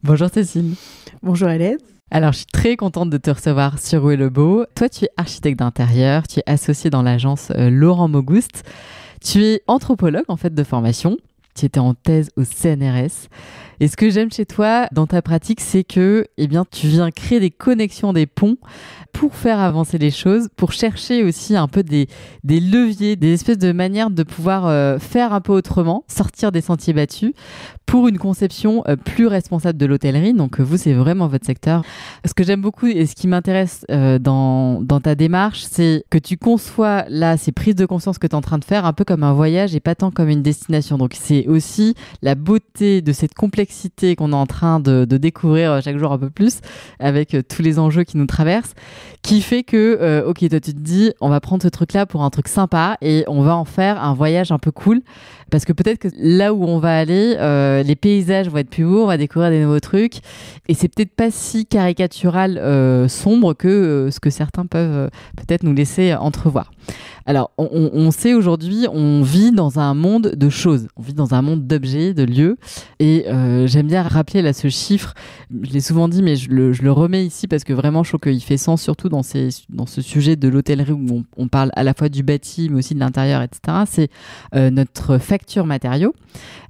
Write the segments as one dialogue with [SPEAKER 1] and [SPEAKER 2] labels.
[SPEAKER 1] Bonjour Cécile.
[SPEAKER 2] Bonjour Hélène.
[SPEAKER 1] Alors, je suis très contente de te recevoir sur Où est le beau. Toi, tu es architecte d'intérieur, tu es associée dans l'agence Laurent Mauguste. Tu es anthropologue en fait de formation. Tu étais en thèse au CNRS. Et ce que j'aime chez toi dans ta pratique, c'est que tu viens créer des connexions, des ponts pour faire avancer les choses, pour chercher aussi un peu des leviers, des espèces de manières de pouvoir faire un peu autrement, sortir des sentiers battus pour une conception plus responsable de l'hôtellerie. Donc vous, c'est vraiment votre secteur. Ce que j'aime beaucoup et ce qui m'intéresse dans ta démarche, c'est que tu conçois là ces prises de conscience que tu es en train de faire un peu comme un voyage et pas tant comme une destination. Donc c'est aussi la beauté de cette complexité qu'on est en train de découvrir chaque jour un peu plus avec tous les enjeux qui nous traversent, qui fait que, ok, toi tu te dis, on va prendre ce truc-là pour un truc sympa et on va en faire un voyage un peu cool. Parce que peut-être que là où on va aller, les paysages vont être plus beaux, on va découvrir des nouveaux trucs. Et c'est peut-être pas si caricatural, sombre que ce que certains peuvent peut-être nous laisser entrevoir. Alors, on sait aujourd'hui, on vit dans un monde de choses. On vit dans un monde d'objets, de lieux. Et j'aime bien rappeler là ce chiffre. Je l'ai souvent dit, mais je le remets ici parce que vraiment, je trouve qu'il fait sens, surtout dans ce sujet de l'hôtellerie où on parle à la fois du bâti, mais aussi de l'intérieur, etc. C'est notre facture matériaux.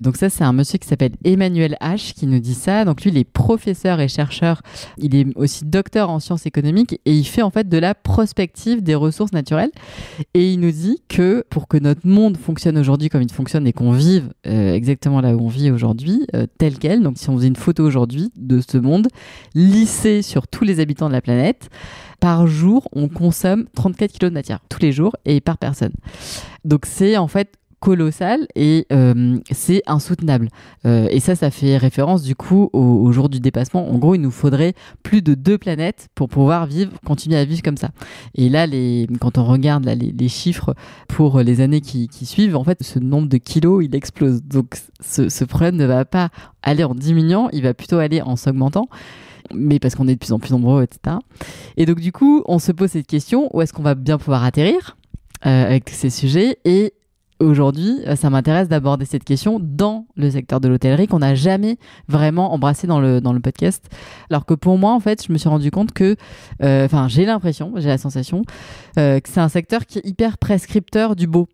[SPEAKER 1] Donc ça, c'est un monsieur qui s'appelle Emmanuel H. qui nous dit ça. Donc lui, il est professeur et chercheur. Il est aussi docteur en sciences économiques et il fait en fait de la prospective des ressources naturelles. Et il nous dit que pour que notre monde fonctionne aujourd'hui comme il fonctionne et qu'on vive exactement là où on vit aujourd'hui, tel quel, donc si on faisait une photo aujourd'hui de ce monde, lissé sur tous les habitants de la planète, par jour, on consomme 34 kilos de matière, tous les jours et par personne. Donc c'est en fait colossal et c'est insoutenable. Et ça fait référence du coup au jour du dépassement. En gros, il nous faudrait plus de 2 planètes pour pouvoir continuer à vivre comme ça. Et là, quand on regarde là, les chiffres pour les années qui suivent, en fait, ce nombre de kilos, il explose. Donc, ce problème ne va pas aller en diminuant, il va plutôt aller en s'augmentant. Mais parce qu'on est de plus en plus nombreux, etc. Et donc, du coup, on se pose cette question, où est-ce qu'on va bien pouvoir atterrir avec tous ces sujets? Et aujourd'hui, ça m'intéresse d'aborder cette question dans le secteur de l'hôtellerie qu'on n'a jamais vraiment embrassé dans le podcast. Alors que pour moi, en fait, je me suis rendu compte que, j'ai la sensation que c'est un secteur qui est hyper prescripteur du beau.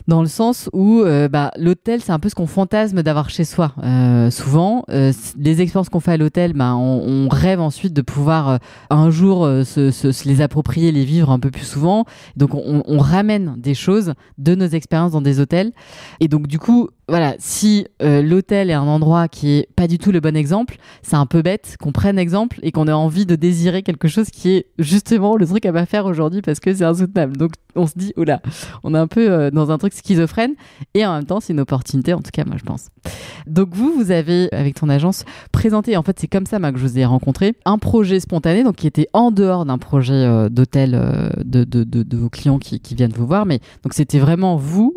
[SPEAKER 1] Dans le sens où l'hôtel, c'est un peu ce qu'on fantasme d'avoir chez soi. Souvent, les expériences qu'on fait à l'hôtel, on rêve ensuite de pouvoir un jour se les approprier, les vivre un peu plus souvent. Donc, on ramène des choses de nos expériences dans des hôtels. Et donc, du coup, voilà, si l'hôtel est un endroit qui est pas du tout le bon exemple, c'est un peu bête qu'on prenne exemple et qu'on ait envie de désirer quelque chose qui est justement le truc à pas faire aujourd'hui parce que c'est insoutenable. Donc on se dit, oh là, on est un peu dans un truc schizophrène et en même temps c'est une opportunité, en tout cas moi je pense. Donc vous avez avec ton agence présenté, en fait c'est comme ça que je vous ai rencontré, un projet spontané donc qui était en dehors d'un projet d'hôtel de vos clients qui viennent vous voir, mais donc c'était vraiment vous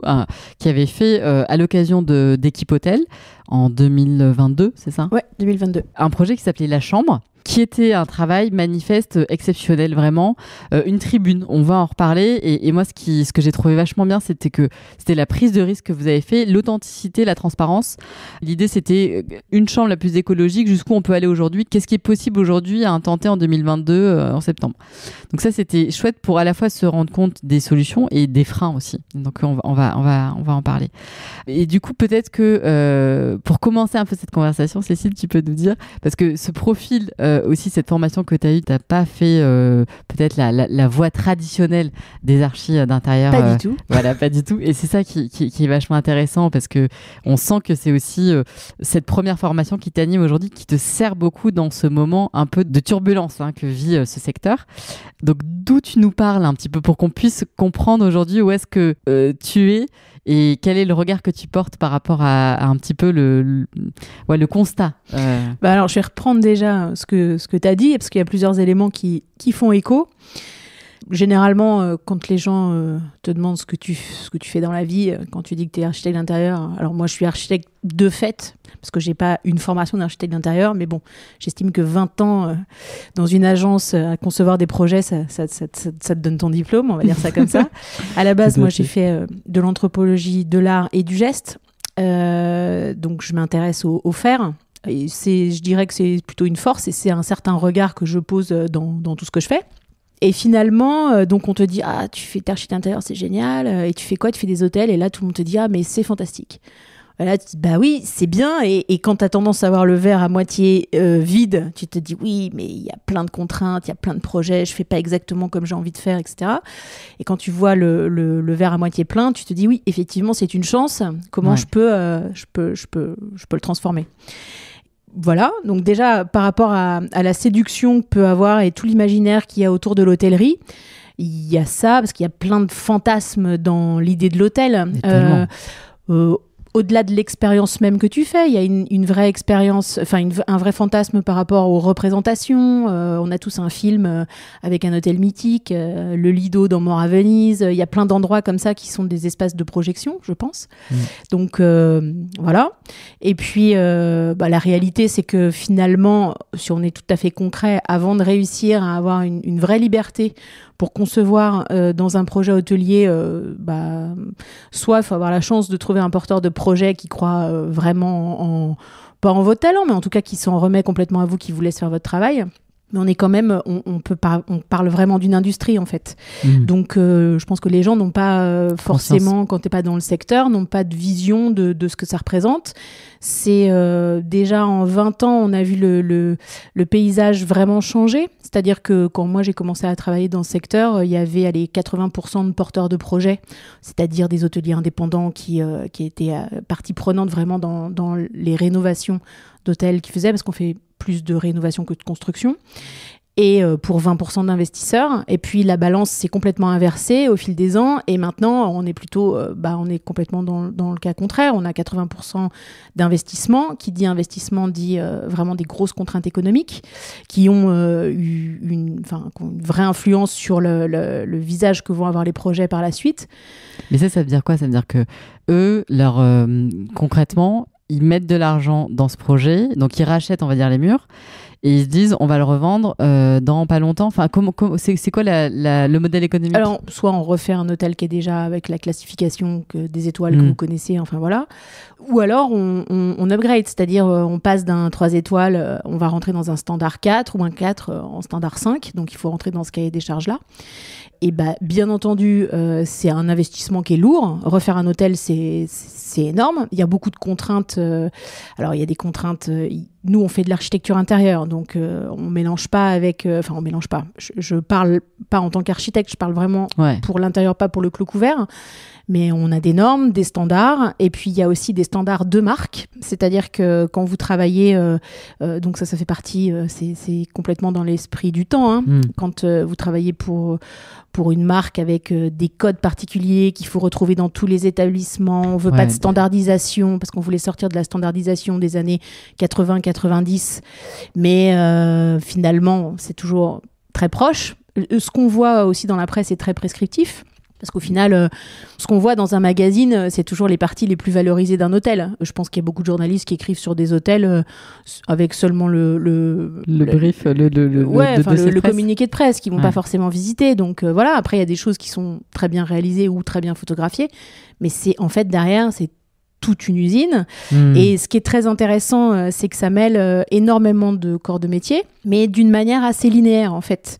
[SPEAKER 1] qui avez fait à l'occasion d'Équipe Hôtel en 2022, c'est ça ?
[SPEAKER 2] Ouais, 2022.
[SPEAKER 1] Un projet qui s'appelait La Chambre, qui était un travail manifeste exceptionnel, vraiment. Une tribune, on va en reparler. Et moi, ce que j'ai trouvé vachement bien, c'était la prise de risque que vous avez fait, l'authenticité, la transparence. L'idée, c'était une chambre la plus écologique, jusqu'où on peut aller aujourd'hui. Qu'est-ce qui est possible aujourd'hui à intenter en 2022, en septembre. Donc ça, c'était chouette pour à la fois se rendre compte des solutions et des freins aussi. Donc on va en parler. Et du coup, peut-être que pour commencer un peu cette conversation, Cécile, tu peux nous dire, parce que ce profil aussi cette formation que tu as eue, tu n'as pas fait peut-être la voie traditionnelle des archis d'intérieur.
[SPEAKER 2] Pas du tout.
[SPEAKER 1] Voilà, pas du tout. Et c'est ça qui est vachement intéressant parce qu'on sent que c'est aussi cette première formation qui t'anime aujourd'hui, qui te sert beaucoup dans ce moment un peu de turbulence que vit ce secteur. Donc d'où tu nous parles un petit peu pour qu'on puisse comprendre aujourd'hui où est-ce que tu es et quel est le regard que tu portes par rapport à un petit peu le constat.
[SPEAKER 2] Alors, je vais reprendre déjà ce que tu as dit, parce qu'il y a plusieurs éléments qui font écho. Généralement, quand les gens te demandent ce que tu fais dans la vie, quand tu dis que tu es architecte d'intérieur, alors moi je suis architecte de fait, parce que j'ai pas une formation d'architecte d'intérieur, mais bon, j'estime que 20 ans dans une agence à concevoir des projets, ça te donne ton diplôme, on va dire ça comme ça. À la base, moi j'ai fait de l'anthropologie, de l'art et du geste, donc je m'intéresse au faire. Et je dirais que c'est plutôt une force et c'est un certain regard que je pose dans tout ce que je fais. Et finalement, donc on te dit, ah, tu fais architecte intérieur, c'est génial. Et tu fais quoi? Tu fais des hôtels. Et là, tout le monde te dit, ah, mais c'est fantastique. Et là, tu te dis, bah oui, c'est bien. Et quand tu as tendance à voir le verre à moitié vide, tu te dis, oui, mais il y a plein de contraintes, il y a plein de projets, je fais pas exactement comme j'ai envie de faire, etc. Et quand tu vois le verre à moitié plein, tu te dis, oui, effectivement, c'est une chance. Comment je peux le transformer? Voilà, donc déjà par rapport à la séduction que peut avoir et tout l'imaginaire qu'il y a autour de l'hôtellerie, il y a ça, parce qu'il y a plein de fantasmes dans l'idée de l'hôtel. Au-delà de l'expérience même que tu fais, il y a une vraie expérience, enfin un vrai fantasme par rapport aux représentations. On a tous un film avec un hôtel mythique, le Lido dans Mort à Venise. Il y a plein d'endroits comme ça qui sont des espaces de projection, je pense. Donc voilà. Et puis la réalité, c'est que finalement, si on est tout à fait concret, avant de réussir à avoir une vraie liberté pour concevoir dans un projet hôtelier, soit il faut avoir la chance de trouver un porteur de projet qui croit vraiment pas en votre talent, mais en tout cas qui s'en remet complètement à vous, qui vous laisse faire votre travail. Mais on est quand même, on parle vraiment d'une industrie en fait. Donc je pense que les gens n'ont pas forcément, quand t'es pas dans le secteur, n'ont pas de vision de ce que ça représente. C'est déjà en 20 ans, on a vu le paysage vraiment changer. C'est-à-dire que quand moi j'ai commencé à travailler dans ce secteur, il y avait 80% de porteurs de projets, c'est-à-dire des hôteliers indépendants qui étaient partie prenante vraiment dans les rénovations d'hôtels qu'ils faisaient, parce qu'on fait plus de rénovation que de construction, et pour 20% d'investisseurs. Et puis la balance s'est complètement inversée au fil des ans, et maintenant on est plutôt on est complètement dans le cas contraire. On a 80% d'investissement. Qui dit investissement dit vraiment des grosses contraintes économiques qui ont une vraie influence sur le visage que vont avoir les projets par la suite.
[SPEAKER 1] Mais ça veut dire quoi? Ça veut dire que eux, concrètement, ils mettent de l'argent dans ce projet, donc ils rachètent, on va dire, les murs, et ils se disent, on va le revendre dans pas longtemps. Enfin, c'est quoi le modèle économique?
[SPEAKER 2] Alors, soit on refait un hôtel qui est déjà avec la classification des étoiles que vous connaissez, enfin voilà. Ou alors, on upgrade, c'est-à-dire on passe d'un 3 étoiles, on va rentrer dans un standard 4 ou un 4 en standard 5, donc il faut rentrer dans ce cahier des charges-là. Et bien entendu, c'est un investissement qui est lourd. Refaire un hôtel, c'est énorme. Il y a beaucoup de contraintes. Alors, il y a des contraintes. Nous, on fait de l'architecture intérieure, donc on mélange pas avec. On mélange pas. Je parle pas en tant qu'architecte. Je parle vraiment pour l'intérieur, pas pour le clos couvert. Mais on a des normes, des standards, et puis il y a aussi des standards de marque. C'est-à-dire que quand vous travaillez, donc ça fait partie, c'est complètement dans l'esprit du temps. Hein. Quand vous travaillez pour une marque avec des codes particuliers qu'il faut retrouver dans tous les établissements, on veut pas de standardisation, parce qu'on voulait sortir de la standardisation des années 80-90, mais finalement, c'est toujours très proche. Ce qu'on voit aussi dans la presse est très prescriptif. Parce qu'au final, ce qu'on voit dans un magazine, c'est toujours les parties les plus valorisées d'un hôtel. Je pense qu'il y a beaucoup de journalistes qui écrivent sur des hôtels avec seulement le
[SPEAKER 1] brief,
[SPEAKER 2] le communiqué de presse, qui vont pas forcément visiter. Donc voilà, après il y a des choses qui sont très bien réalisées ou très bien photographiées, mais c'est en fait derrière, c'est toute une usine. Et ce qui est très intéressant, c'est que ça mêle énormément de corps de métier, mais d'une manière assez linéaire en fait.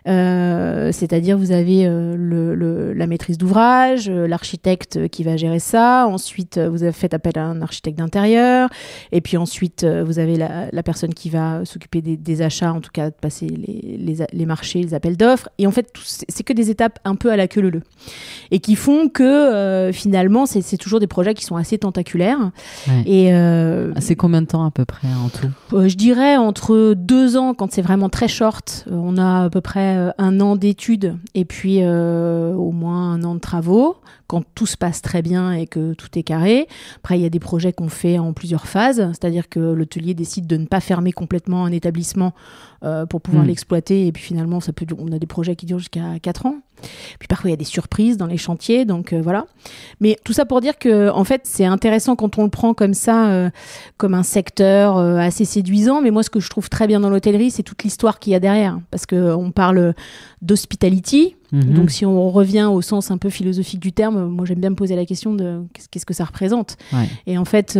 [SPEAKER 2] C'est-à-dire vous avez la maîtrise d'ouvrage, l'architecte qui va gérer ça, ensuite vous avez fait appel à un architecte d'intérieur, et puis ensuite vous avez la personne qui va s'occuper des achats, en tout cas de passer les marchés, les appels d'offres, et en fait c'est que des étapes un peu à la queue leu-leu, et qui font que finalement c'est toujours des projets qui sont assez tentaculaires. Et
[SPEAKER 1] c'est combien de temps à peu près en tout?
[SPEAKER 2] Je dirais entre 2 ans quand c'est vraiment très short, on a à peu près 1 an d'études et puis au moins 1 an de travaux quand tout se passe très bien et que tout est carré. Après, il y a des projets qu'on fait en plusieurs phases, c'est-à-dire que l'hôtelier décide de ne pas fermer complètement un établissement pour pouvoir l'exploiter, et puis finalement on a des projets qui durent jusqu'à 4 ans. Puis parfois il y a des surprises dans les chantiers, donc voilà. Mais tout ça pour dire que en fait c'est intéressant quand on le prend comme ça, comme un secteur assez séduisant. Mais moi, ce que je trouve très bien dans l'hôtellerie, c'est toute l'histoire qu'il y a derrière. Parce qu'on parle d'hospitality. Donc, si on revient au sens un peu philosophique du terme, moi, j'aime bien me poser la question de qu'est-ce que ça représente. Ouais. Et en fait,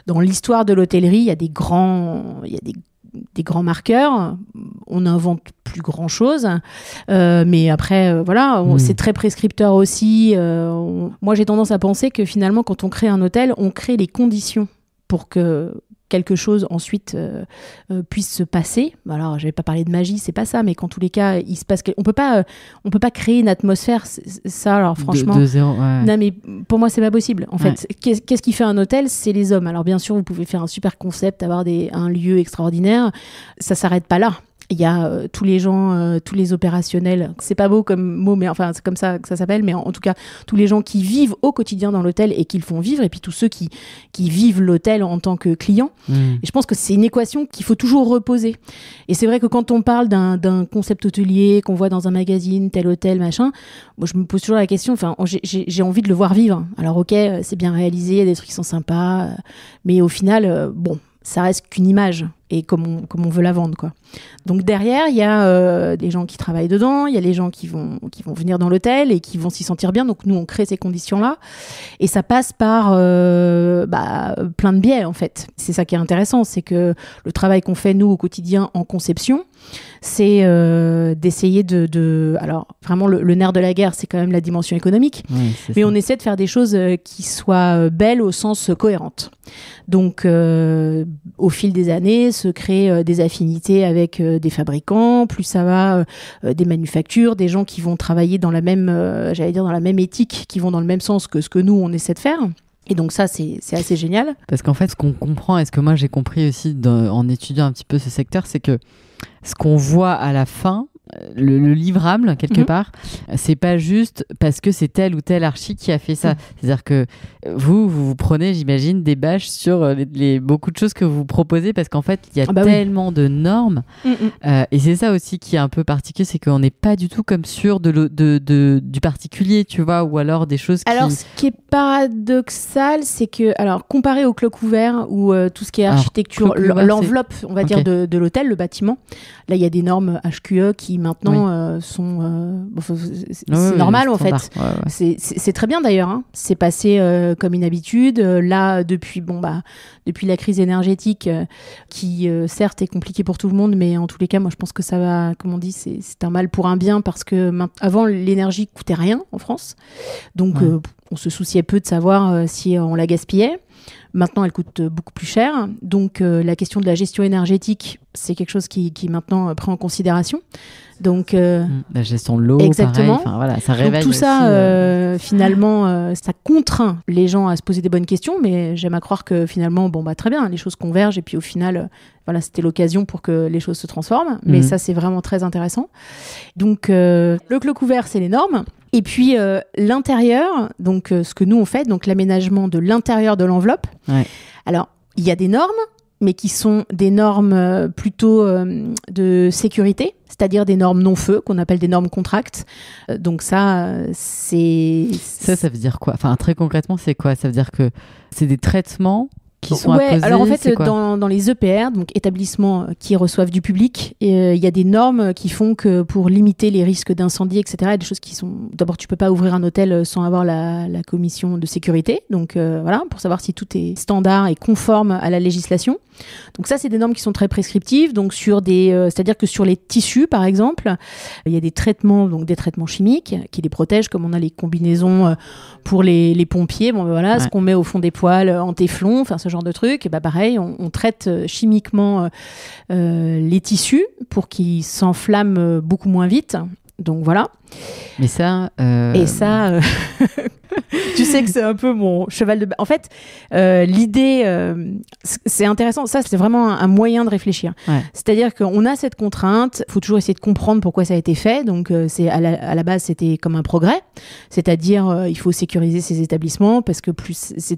[SPEAKER 2] dans l'histoire de l'hôtellerie, il y a des grands marqueurs. On n'invente plus grand-chose. Mais après, voilà, c'est très prescripteur aussi. Moi, j'ai tendance à penser que finalement, quand on crée un hôtel, on crée les conditions pour que quelque chose ensuite puisse se passer. Alors, je vais pas parler de magie, c'est pas ça, mais qu'en tous les cas, il se passe on peut pas créer une atmosphère, ça, alors franchement,
[SPEAKER 1] de zéro, ouais.
[SPEAKER 2] Non, mais pour moi, c'est pas possible. En fait, qu'est-ce qui fait un hôtel? C'est les hommes. Alors, bien sûr, vous pouvez faire un super concept, avoir un lieu extraordinaire. Ça s'arrête pas là. Il y a tous les gens, tous les opérationnels. C'est pas beau comme mot, mais enfin, c'est comme ça que ça s'appelle. Mais en tout cas, tous les gens qui vivent au quotidien dans l'hôtel et qui le font vivre. Et puis tous ceux qui vivent l'hôtel en tant que clients. Et je pense que c'est une équation qu'il faut toujours reposer. Et c'est vrai que quand on parle d'un concept hôtelier qu'on voit dans un magazine, tel hôtel, machin, moi, je me pose toujours la question, enfin, j'ai envie de le voir vivre. Alors, ok, c'est bien réalisé, il y a des trucs qui sont sympas. Mais au final, ça reste qu'une image. Et comme on veut la vendre, quoi. Donc derrière, il y a des gens qui travaillent dedans, il y a les gens qui vont venir dans l'hôtel et qui vont s'y sentir bien. Donc nous, on crée ces conditions-là. Et ça passe par plein de biais, en fait. C'est ça qui est intéressant, c'est que le travail qu'on fait, nous, au quotidien, en conception, c'est d'essayer alors, vraiment, le nerf de la guerre, c'est quand même la dimension économique. Oui, mais on essaie de faire des choses qui soient belles au sens cohérente. Donc, au fil des années, se créent des affinités avec des fabricants, plus ça va, des manufactures, des gens qui vont travailler dans la même, dans la même éthique, qui vont dans le même sens que ce que nous, on essaie de faire. Et donc ça, c'est assez génial.
[SPEAKER 1] Parce qu'en fait, ce qu'on comprend, et ce que moi j'ai compris aussi en étudiant un petit peu ce secteur, c'est que ce qu'on voit à la fin, le livrable quelque part, c'est pas juste parce que c'est tel ou tel archi qui a fait ça. C'est-à-dire que vous prenez, j'imagine, des bâches sur beaucoup de choses que vous proposez, parce qu'en fait il y a tellement de normes et c'est ça aussi qui est un peu particulier, c'est qu'on n'est pas du tout comme sûr du particulier, tu vois, ou alors des choses qui...
[SPEAKER 2] Alors ce qui est paradoxal, c'est que, alors comparé au cloc ouvert ou tout ce qui est architecture, l'enveloppe, on va dire, de l'hôtel, le bâtiment, là il y a des normes HQE qui maintenant sont c'est normal en fait. Ouais. C'est très bien d'ailleurs, hein. C'est passé comme une habitude là depuis la crise énergétique qui certes est compliquée pour tout le monde, mais en tous les cas moi je pense que ça va, comme on dit, c'est un mal pour un bien, parce que avant l'énergie coûtait rien en France, donc on se souciait peu de savoir si on la gaspillait. Maintenant, elle coûte beaucoup plus cher. Donc, la question de la gestion énergétique, c'est quelque chose qui maintenant prend en considération. Donc,
[SPEAKER 1] la gestion de l'eau,
[SPEAKER 2] exactement.
[SPEAKER 1] Pareil. Enfin, voilà, ça réveille.
[SPEAKER 2] Donc, tout
[SPEAKER 1] aussi,
[SPEAKER 2] ça, finalement, ça contraint les gens à se poser des bonnes questions. Mais j'aime à croire que finalement, très bien, les choses convergent. Et puis, au final, c'était l'occasion pour que les choses se transforment. Mais ça, c'est vraiment très intéressant. Donc, le cloc ouvert, c'est les normes. Et puis l'intérieur, donc ce que nous on fait, donc l'aménagement de l'intérieur de l'enveloppe. Ouais. Alors il y a des normes, mais qui sont des normes plutôt de sécurité, c'est-à-dire des normes non-feu, qu'on appelle des normes contract. Donc ça, c'est...
[SPEAKER 1] Ça veut dire quoi? Enfin, très concrètement, c'est quoi? Ça veut dire que c'est des traitements qui sont apposés,
[SPEAKER 2] alors en fait, dans les EPR, donc établissements qui reçoivent du public, il y a des normes qui font que pour limiter les risques d'incendie, etc., il y a des choses qui sont... D'abord, tu peux pas ouvrir un hôtel sans avoir la commission de sécurité, donc voilà, pour savoir si tout est standard et conforme à la législation. Donc ça, c'est des normes qui sont très prescriptives. Donc c'est-à-dire que sur les tissus, par exemple, il y a des traitements, donc des traitements chimiques qui les protègent, comme on a les combinaisons pour les pompiers. Ce qu'on met au fond des poêles en téflon, enfin ce genre de trucs. Et pareil, on traite chimiquement les tissus pour qu'ils s'enflamment beaucoup moins vite. Donc voilà.
[SPEAKER 1] Mais ça...
[SPEAKER 2] Et ça... Tu sais que c'est un peu mon cheval de... En fait, l'idée, c'est intéressant. Ça, c'est vraiment un moyen de réfléchir. Ouais. C'est-à-dire qu'on a cette contrainte. Il faut toujours essayer de comprendre pourquoi ça a été fait. Donc, à la base, c'était comme un progrès. C'est-à-dire, il faut sécuriser ces établissements parce que c'est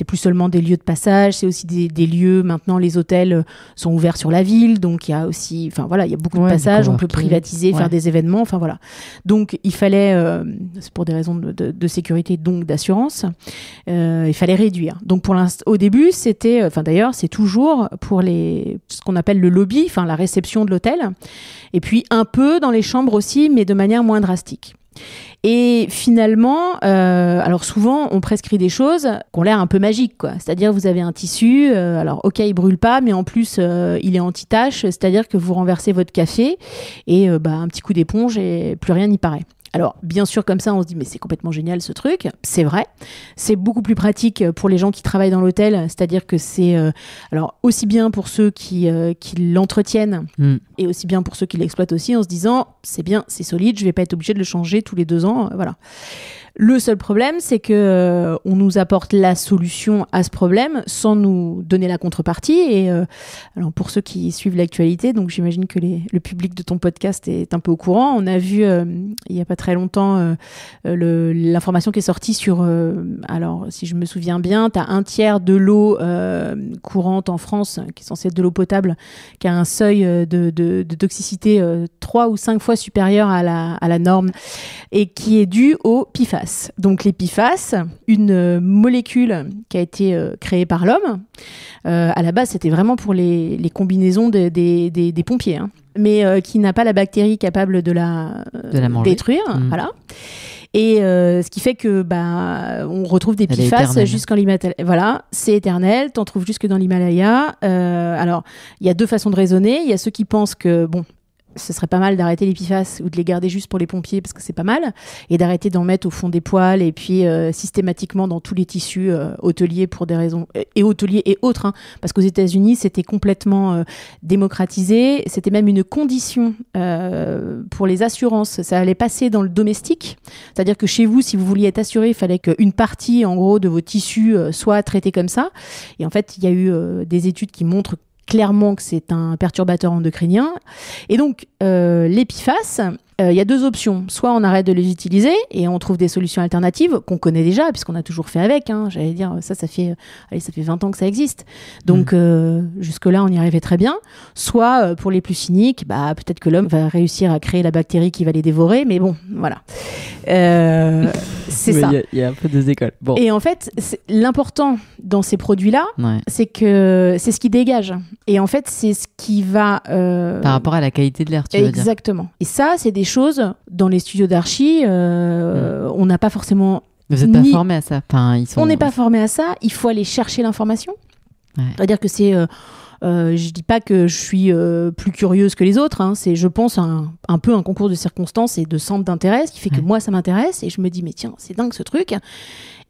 [SPEAKER 2] plus seulement des lieux de passage. C'est aussi des lieux... Maintenant, les hôtels sont ouverts sur la ville. Donc, il y a aussi... Enfin, voilà, il y a beaucoup de passages. On peut privatiser, faire des événements. Enfin, voilà. Donc, il fallait... c'est pour des raisons de sécurité. sécurité, donc d'assurance. Il fallait réduire. Donc au début, c'était, d'ailleurs, c'est toujours pour ce qu'on appelle le lobby, la réception de l'hôtel, et puis un peu dans les chambres aussi, mais de manière moins drastique. Et finalement, alors souvent, on prescrit des choses qui ont l'air un peu magiques, quoi. C'est-à-dire, vous avez un tissu, alors ok, il brûle pas, mais en plus, il est anti-tache, c'est-à-dire que vous renversez votre café et un petit coup d'éponge et plus rien n'y paraît. Alors, bien sûr, comme ça, on se dit, mais c'est complètement génial ce truc. C'est vrai. C'est beaucoup plus pratique pour les gens qui travaillent dans l'hôtel. C'est-à-dire que c'est aussi bien pour ceux qui l'entretiennent et aussi bien pour ceux qui l'exploitent aussi, en se disant, c'est bien, c'est solide, je vais pas être obligé de le changer tous les 2 ans. Voilà. Le seul problème, c'est que on nous apporte la solution à ce problème sans nous donner la contrepartie. Et alors pour ceux qui suivent l'actualité, donc j'imagine que le public de ton podcast est un peu au courant. On a vu il y a pas très longtemps l'information qui est sortie sur. Alors si je me souviens bien, tu as 1/3 de l'eau courante en France, qui est censée être de l'eau potable, qui a un seuil de toxicité 3 ou 5 fois supérieur à la norme et qui est dû au PFAS. Donc les PFAS, une molécule qui a été créée par l'homme. À la base, c'était vraiment pour les combinaisons des pompiers, hein, mais qui n'a pas la bactérie capable de la détruire. Voilà. Et ce qui fait que on retrouve des PFAS jusqu'en Himalaya. Voilà, c'est éternel. T'en trouves jusque dans l'Himalaya. Alors, il y a 2 façons de raisonner. Il y a ceux qui pensent que ce serait pas mal d'arrêter les PFAS ou de les garder juste pour les pompiers parce que c'est pas mal, et d'arrêter d'en mettre au fond des poêles et puis systématiquement dans tous les tissus hôteliers pour des raisons et hôteliers et autres, hein, parce qu'aux États-Unis c'était complètement démocratisé, c'était même une condition pour les assurances, ça allait passer dans le domestique, c'est-à-dire que chez vous, si vous vouliez être assuré, il fallait qu'une partie en gros de vos tissus soit traitée comme ça, et en fait il y a eu des études qui montrent clairement que c'est un perturbateur endocrinien. Et donc, les PFAS, il y a 2 options. Soit on arrête de les utiliser et on trouve des solutions alternatives qu'on connaît déjà, puisqu'on a toujours fait avec. Hein. J'allais dire, ça fait 20 ans que ça existe. Donc, jusque-là, on y arrivait très bien. Soit, pour les plus cyniques, peut-être que l'homme va réussir à créer la bactérie qui va les dévorer. Mais bon, voilà. C'est ça.
[SPEAKER 1] Il y a un peu 2 écoles. Bon.
[SPEAKER 2] Et en fait, l'important dans ces produits-là, c'est que c'est ce qui dégage. Et en fait, c'est ce qui va...
[SPEAKER 1] Par rapport à la qualité de l'air, tu veux dire.
[SPEAKER 2] Exactement. Et ça, c'est des choses, dans les studios d'archi, on n'a pas forcément...
[SPEAKER 1] Vous n'êtes pas formés à ça.
[SPEAKER 2] On n'est pas formés à ça. Il faut aller chercher l'information. Ouais. C'est-à-dire que c'est... je dis pas que je suis plus curieuse que les autres, hein. C'est, je pense, un peu un concours de circonstances et de centre d'intérêt, ce qui fait que moi, ça m'intéresse. Et je me dis, mais tiens, c'est dingue ce truc.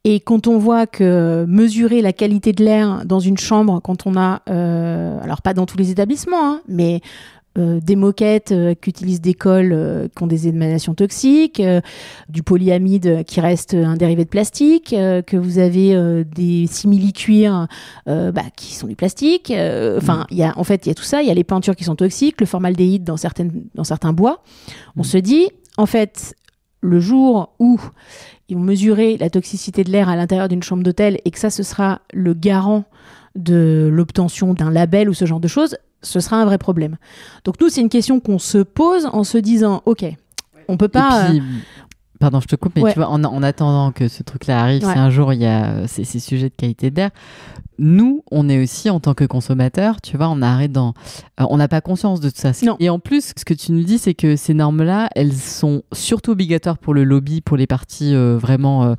[SPEAKER 2] Et quand on voit que mesurer la qualité de l'air dans une chambre, quand on a, alors pas dans tous les établissements, hein, mais des moquettes qui utilisent des cols qui ont des émanations toxiques, du polyamide qui reste un dérivé de plastique, que vous avez des simili-cuirs qui sont du plastique. Il y a tout ça. Il y a les peintures qui sont toxiques, le formaldéhyde dans certains bois. On se dit, en fait, le jour où ils vont mesurer la toxicité de l'air à l'intérieur d'une chambre d'hôtel et que ça, ce sera le garant de l'obtention d'un label ou ce genre de choses, ce sera un vrai problème. Donc nous, c'est une question qu'on se pose en se disant, ok, on peut pas...
[SPEAKER 1] Et puis, pardon, je te coupe, mais tu vois, en attendant que ce truc-là arrive, si un jour il y a ces sujets de qualité d'air, nous, on est aussi, en tant que consommateurs, tu vois, on n'a pas conscience de tout ça.
[SPEAKER 2] Non.
[SPEAKER 1] Et en plus, ce que tu nous dis, c'est que ces normes-là, elles sont surtout obligatoires pour le lobby, pour les parties vraiment...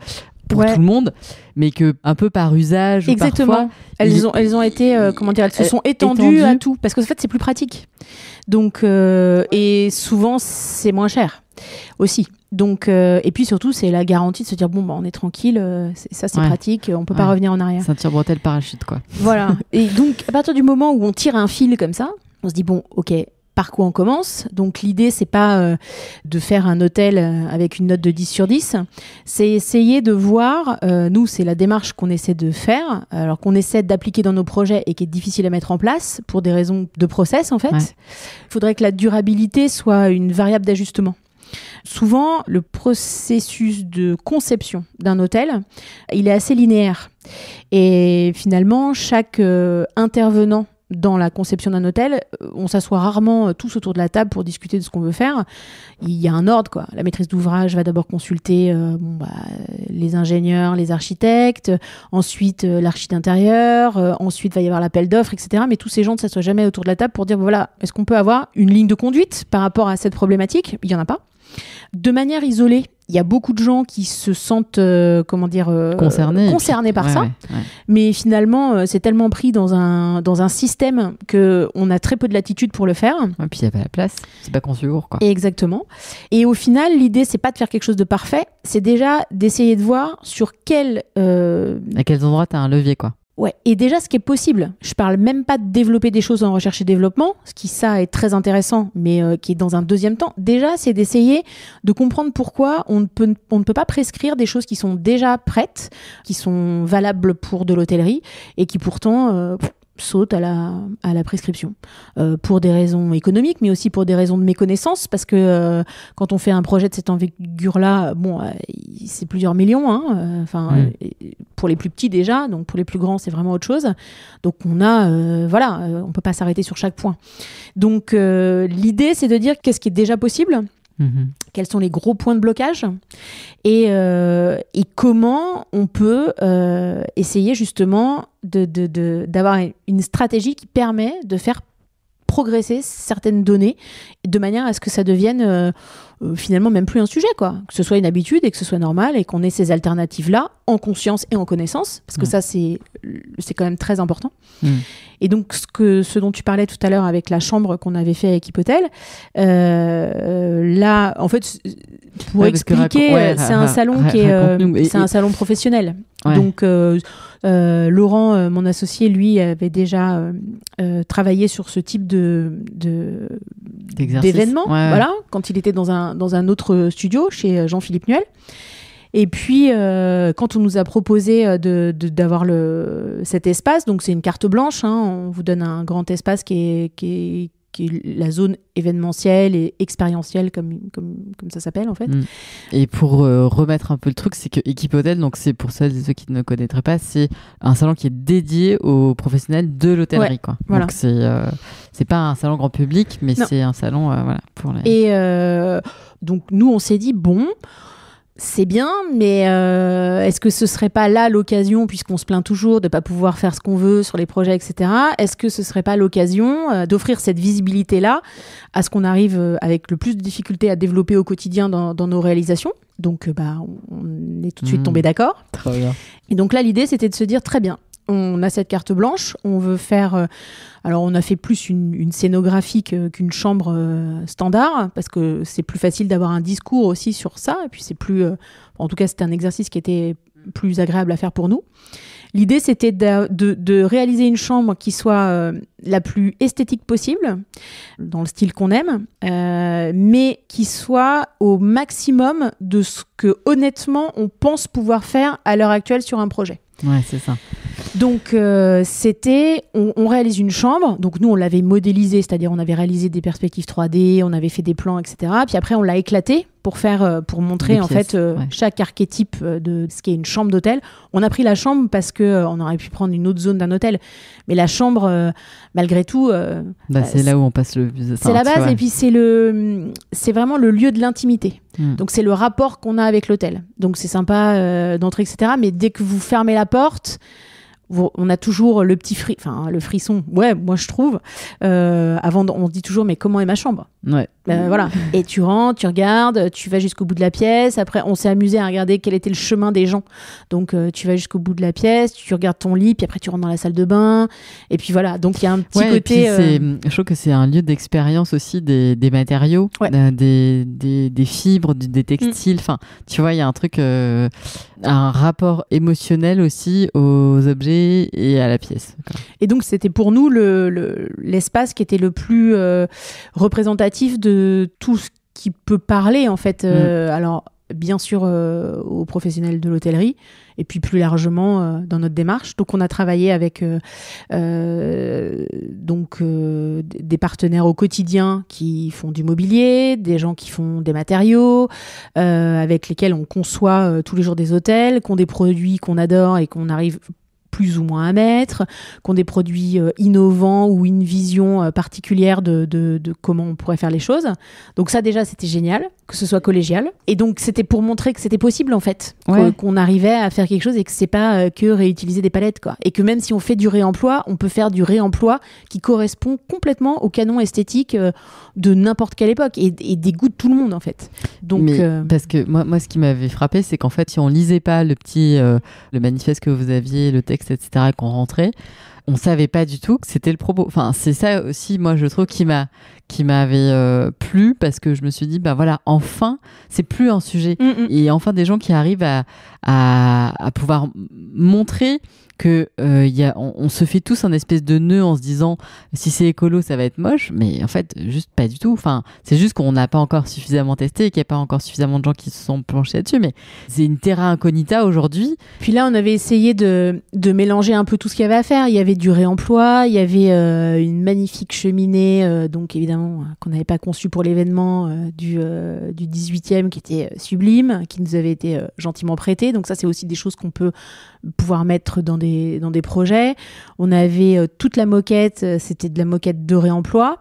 [SPEAKER 1] pour tout le monde, mais que un peu par usage.
[SPEAKER 2] Exactement.
[SPEAKER 1] Parfois,
[SPEAKER 2] elles ont été, elles se sont étendues à tout, parce qu'en fait c'est plus pratique. Donc et souvent c'est moins cher aussi. Donc et puis surtout c'est la garantie de se dire on est tranquille, c'est pratique, on peut pas revenir en arrière.
[SPEAKER 1] Ceinture bretelle parachute quoi.
[SPEAKER 2] Voilà. Et donc à partir du moment où on tire un fil comme ça, on se dit ok. Par quoi on commence? Donc l'idée, c'est pas de faire un hôtel avec une note de 10 sur 10, c'est essayer de voir, nous c'est la démarche qu'on essaie de faire, alors qu'on essaie d'appliquer dans nos projets et qui est difficile à mettre en place pour des raisons de process en fait. Il faudrait que la durabilité soit une variable d'ajustement. Souvent, le processus de conception d'un hôtel, il est assez linéaire. Et finalement, chaque intervenant dans la conception d'un hôtel, on s'assoit rarement tous autour de la table pour discuter de ce qu'on veut faire. Il y a un ordre, quoi. La maîtrise d'ouvrage va d'abord consulter les ingénieurs, les architectes, ensuite l'archi d'intérieur, ensuite va y avoir l'appel d'offres, etc. Mais tous ces gens ne s'assoient jamais autour de la table pour dire, voilà, est-ce qu'on peut avoir une ligne de conduite par rapport à cette problématique ? Il n'y en a pas. De manière isolée, il y a beaucoup de gens qui se sentent concernés par ça. Mais finalement, c'est tellement pris dans un système qu'on a très peu de latitude pour le faire.
[SPEAKER 1] Et puis il n'y a pas la place. C'est pas conçu pour, quoi.
[SPEAKER 2] Exactement. Et au final, l'idée, c'est pas de faire quelque chose de parfait. C'est déjà d'essayer de voir sur à quels
[SPEAKER 1] endroits tu as un levier, quoi.
[SPEAKER 2] Ouais, et déjà ce qui est possible, je parle même pas de développer des choses en recherche et développement, ce qui ça est très intéressant, mais qui est dans un deuxième temps. Déjà, c'est d'essayer de comprendre pourquoi on ne peut pas prescrire des choses qui sont déjà prêtes, qui sont valables pour de l'hôtellerie et qui pourtant sautent à la prescription. Pour des raisons économiques, mais aussi pour des raisons de méconnaissance, parce que quand on fait un projet de cette envergure-là, c'est plusieurs millions, pour les plus petits déjà, donc pour les plus grands, c'est vraiment autre chose. Donc on on peut pas s'arrêter sur chaque point. Donc l'idée, c'est de dire qu'est-ce qui est déjà possible, quels sont les gros points de blocage et comment on peut essayer justement d'avoir une stratégie qui permet de faire progresser certaines données de manière à ce que ça devienne finalement même plus un sujet, quoi. Que ce soit une habitude et que ce soit normal et qu'on ait ces alternatives-là en conscience et en connaissance, parce que ça, c'est quand même très important. Et donc, ce dont tu parlais tout à l'heure avec la chambre qu'on avait fait avec Hypothèle, là, en fait, pour expliquer, c'est un salon c'est un salon professionnel.
[SPEAKER 1] Ouais.
[SPEAKER 2] Donc, Laurent, mon associé, lui, avait déjà travaillé sur ce type d'événement, voilà, quand il était dans un autre studio chez Jean-Philippe Nuel. Et puis, quand on nous a proposé d'avoir cet espace, donc c'est une carte blanche, on vous donne un grand espace qui est la zone événementielle et expérientielle, comme ça s'appelle en fait.
[SPEAKER 1] Et pour remettre un peu le truc, c'est que Equipotel, donc c'est pour celles et ceux qui ne connaîtraient pas, c'est un salon qui est dédié aux professionnels de l'hôtellerie, quoi. Voilà. Donc c'est pas un salon grand public, mais c'est un salon pour les...
[SPEAKER 2] Et donc nous on s'est dit c'est bien, mais est-ce que ce serait pas là l'occasion, puisqu'on se plaint toujours de pas pouvoir faire ce qu'on veut sur les projets, etc. Est-ce que ce serait pas l'occasion d'offrir cette visibilité-là à ce qu'on arrive avec le plus de difficultés à développer au quotidien dans nos réalisations ? Donc, on est tout de suite tombé d'accord.
[SPEAKER 1] Très bien.
[SPEAKER 2] Et donc là, l'idée, c'était de se dire, très bien, on a cette carte blanche, on veut faire... alors, on a fait plus une scénographie qu'une chambre standard, parce que c'est plus facile d'avoir un discours aussi sur ça, et puis c'est plus... en tout cas, c'était un exercice qui était plus agréable à faire pour nous. L'idée, c'était de réaliser une chambre qui soit la plus esthétique possible, dans le style qu'on aime, mais qui soit au maximum de ce que, honnêtement, on pense pouvoir faire à l'heure actuelle sur un projet.
[SPEAKER 1] Ouais, c'est ça.
[SPEAKER 2] Donc, on réalise une chambre. Donc, nous, on l'avait modélisée, c'est-à-dire on avait réalisé des perspectives 3D, on avait fait des plans, etc. Puis après, on l'a éclaté pour montrer en fait chaque archétype de ce qu'est une chambre d'hôtel. On a pris la chambre parce que on aurait pu prendre une autre zone d'un hôtel, mais la chambre, malgré tout,
[SPEAKER 1] c'est là où on passe le plus.
[SPEAKER 2] C'est la base, et puis c'est vraiment le lieu de l'intimité. Donc c'est le rapport qu'on a avec l'hôtel. Donc c'est sympa d'entrer, etc. Mais dès que vous fermez la porte, on a toujours le petit le frisson. Ouais, moi je trouve. On se dit toujours, mais comment est ma chambre ?
[SPEAKER 1] Ouais.
[SPEAKER 2] Voilà. Et tu rentres, tu regardes, tu vas jusqu'au bout de la pièce. Après, on s'est amusé à regarder quel était le chemin des gens. Donc, tu vas jusqu'au bout de la pièce, tu regardes ton lit, puis après, tu rentres dans la salle de bain. Et puis voilà. Donc, il y a un petit côté.
[SPEAKER 1] Je trouve que c'est un lieu d'expérience aussi des matériaux, des fibres, des textiles. Enfin, tu vois, il y a un truc, un rapport émotionnel aussi aux objets et à la pièce.
[SPEAKER 2] Et donc, c'était pour nous l'espace qui était le plus représentatif de tout ce qui peut parler en fait alors bien sûr aux professionnels de l'hôtellerie et puis plus largement dans notre démarche. Donc on a travaillé avec des partenaires au quotidien qui font du mobilier, des gens qui font des matériaux, avec lesquels on conçoit tous les jours des hôtels, qui ont des produits qu'on adore et qu'on arrive plus ou moins à mettre, qui ont des produits innovants ou une vision particulière de comment on pourrait faire les choses. Donc ça déjà c'était génial, que ce soit collégial. Et donc c'était pour montrer que c'était possible en fait, qu'on arrivait à faire quelque chose et que c'est pas que réutiliser des palettes quoi. Et que même si on fait du réemploi, on peut faire du réemploi qui correspond complètement au canon esthétique de n'importe quelle époque et des goûts de tout le monde en fait. Donc,
[SPEAKER 1] parce que moi ce qui m'avait frappé c'est qu'en fait si on lisait pas le manifeste que vous aviez, le texte etc. qu'on rentrait, on savait pas du tout que c'était le propos. Enfin, c'est ça aussi, moi, je trouve, qui m'avait plu parce que je me suis dit, bah voilà, enfin, c'est plus un sujet. Et enfin, des gens qui arrivent à pouvoir montrer que on se fait tous un espèce de nœud en se disant si c'est écolo ça va être moche, mais en fait juste pas du tout. Enfin, c'est juste qu'on n'a pas encore suffisamment testé et qu'il n'y a pas encore suffisamment de gens qui se sont penchés là-dessus, mais c'est une terra incognita aujourd'hui.
[SPEAKER 2] Puis là on avait essayé de mélanger un peu tout ce qu'il y avait à faire. Il y avait du réemploi, il y avait une magnifique cheminée donc évidemment qu'on n'avait pas conçue pour l'événement du 18e qui était sublime, qui nous avait été gentiment prêtée. Donc ça c'est aussi des choses qu'on peut pouvoir mettre dans des projets. On avait toute la moquette, c'était de la moquette de réemploi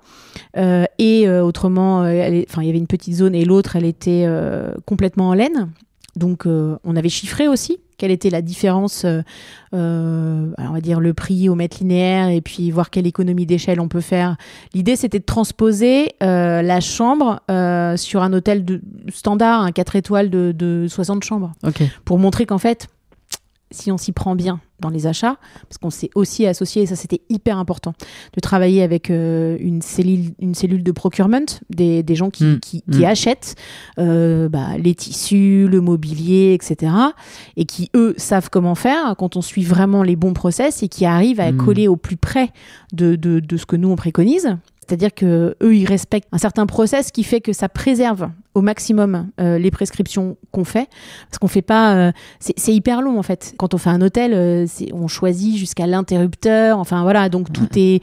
[SPEAKER 2] et autrement il y avait une petite zone et l'autre elle était complètement en laine. Donc on avait chiffré aussi quelle était la différence, alors on va dire le prix au mètre linéaire et puis voir quelle économie d'échelle on peut faire. L'idée c'était de transposer la chambre sur un hôtel de standard, un 4 étoiles de 60 chambres, pour montrer qu'en fait si on s'y prend bien dans les achats, parce qu'on s'est aussi associé, et ça c'était hyper important, de travailler avec une cellule de procurement, des gens qui achètent les tissus, le mobilier, etc. et qui, eux, savent comment faire quand on suit vraiment les bons process et qui arrivent à coller au plus près de ce que nous on préconise. C'est-à-dire qu'eux, ils respectent un certain process qui fait que ça préserve au maximum les prescriptions qu'on fait. Parce qu'on fait pas... c'est hyper long, en fait. Quand on fait un hôtel, on choisit jusqu'à l'interrupteur. Enfin, voilà. Donc, tout est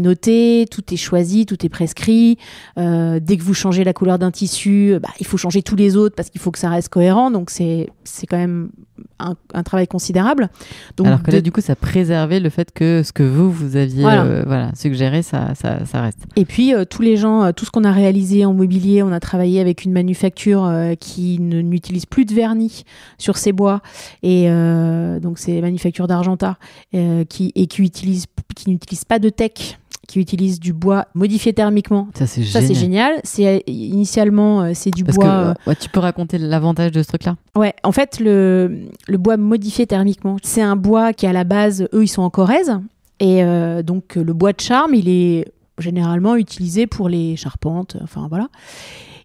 [SPEAKER 2] noté, tout est choisi, tout est prescrit. Dès que vous changez la couleur d'un tissu, il faut changer tous les autres parce qu'il faut que ça reste cohérent. Donc, c'est quand même un travail considérable. Donc,
[SPEAKER 1] alors que là, du coup, ça préservait le fait que ce que vous aviez suggéré, ça reste.
[SPEAKER 2] Et puis, tous les gens, tout ce qu'on a réalisé en mobilier, on a travaillé avec une manufacture qui n'utilise plus de vernis sur ses bois. Et donc, c'est Manufacture d'Argentat qui n'utilise pas de teck, qui utilise du bois modifié thermiquement.
[SPEAKER 1] Ça, c'est génial.
[SPEAKER 2] Initialement, c'est du
[SPEAKER 1] Parce
[SPEAKER 2] bois...
[SPEAKER 1] tu peux raconter l'avantage de ce truc-là ?
[SPEAKER 2] Ouais, en fait, le bois modifié thermiquement, c'est un bois qui, à la base, eux, ils sont en Corrèze. Et donc, le bois de charme, il est généralement utilisé pour les charpentes. Enfin, voilà.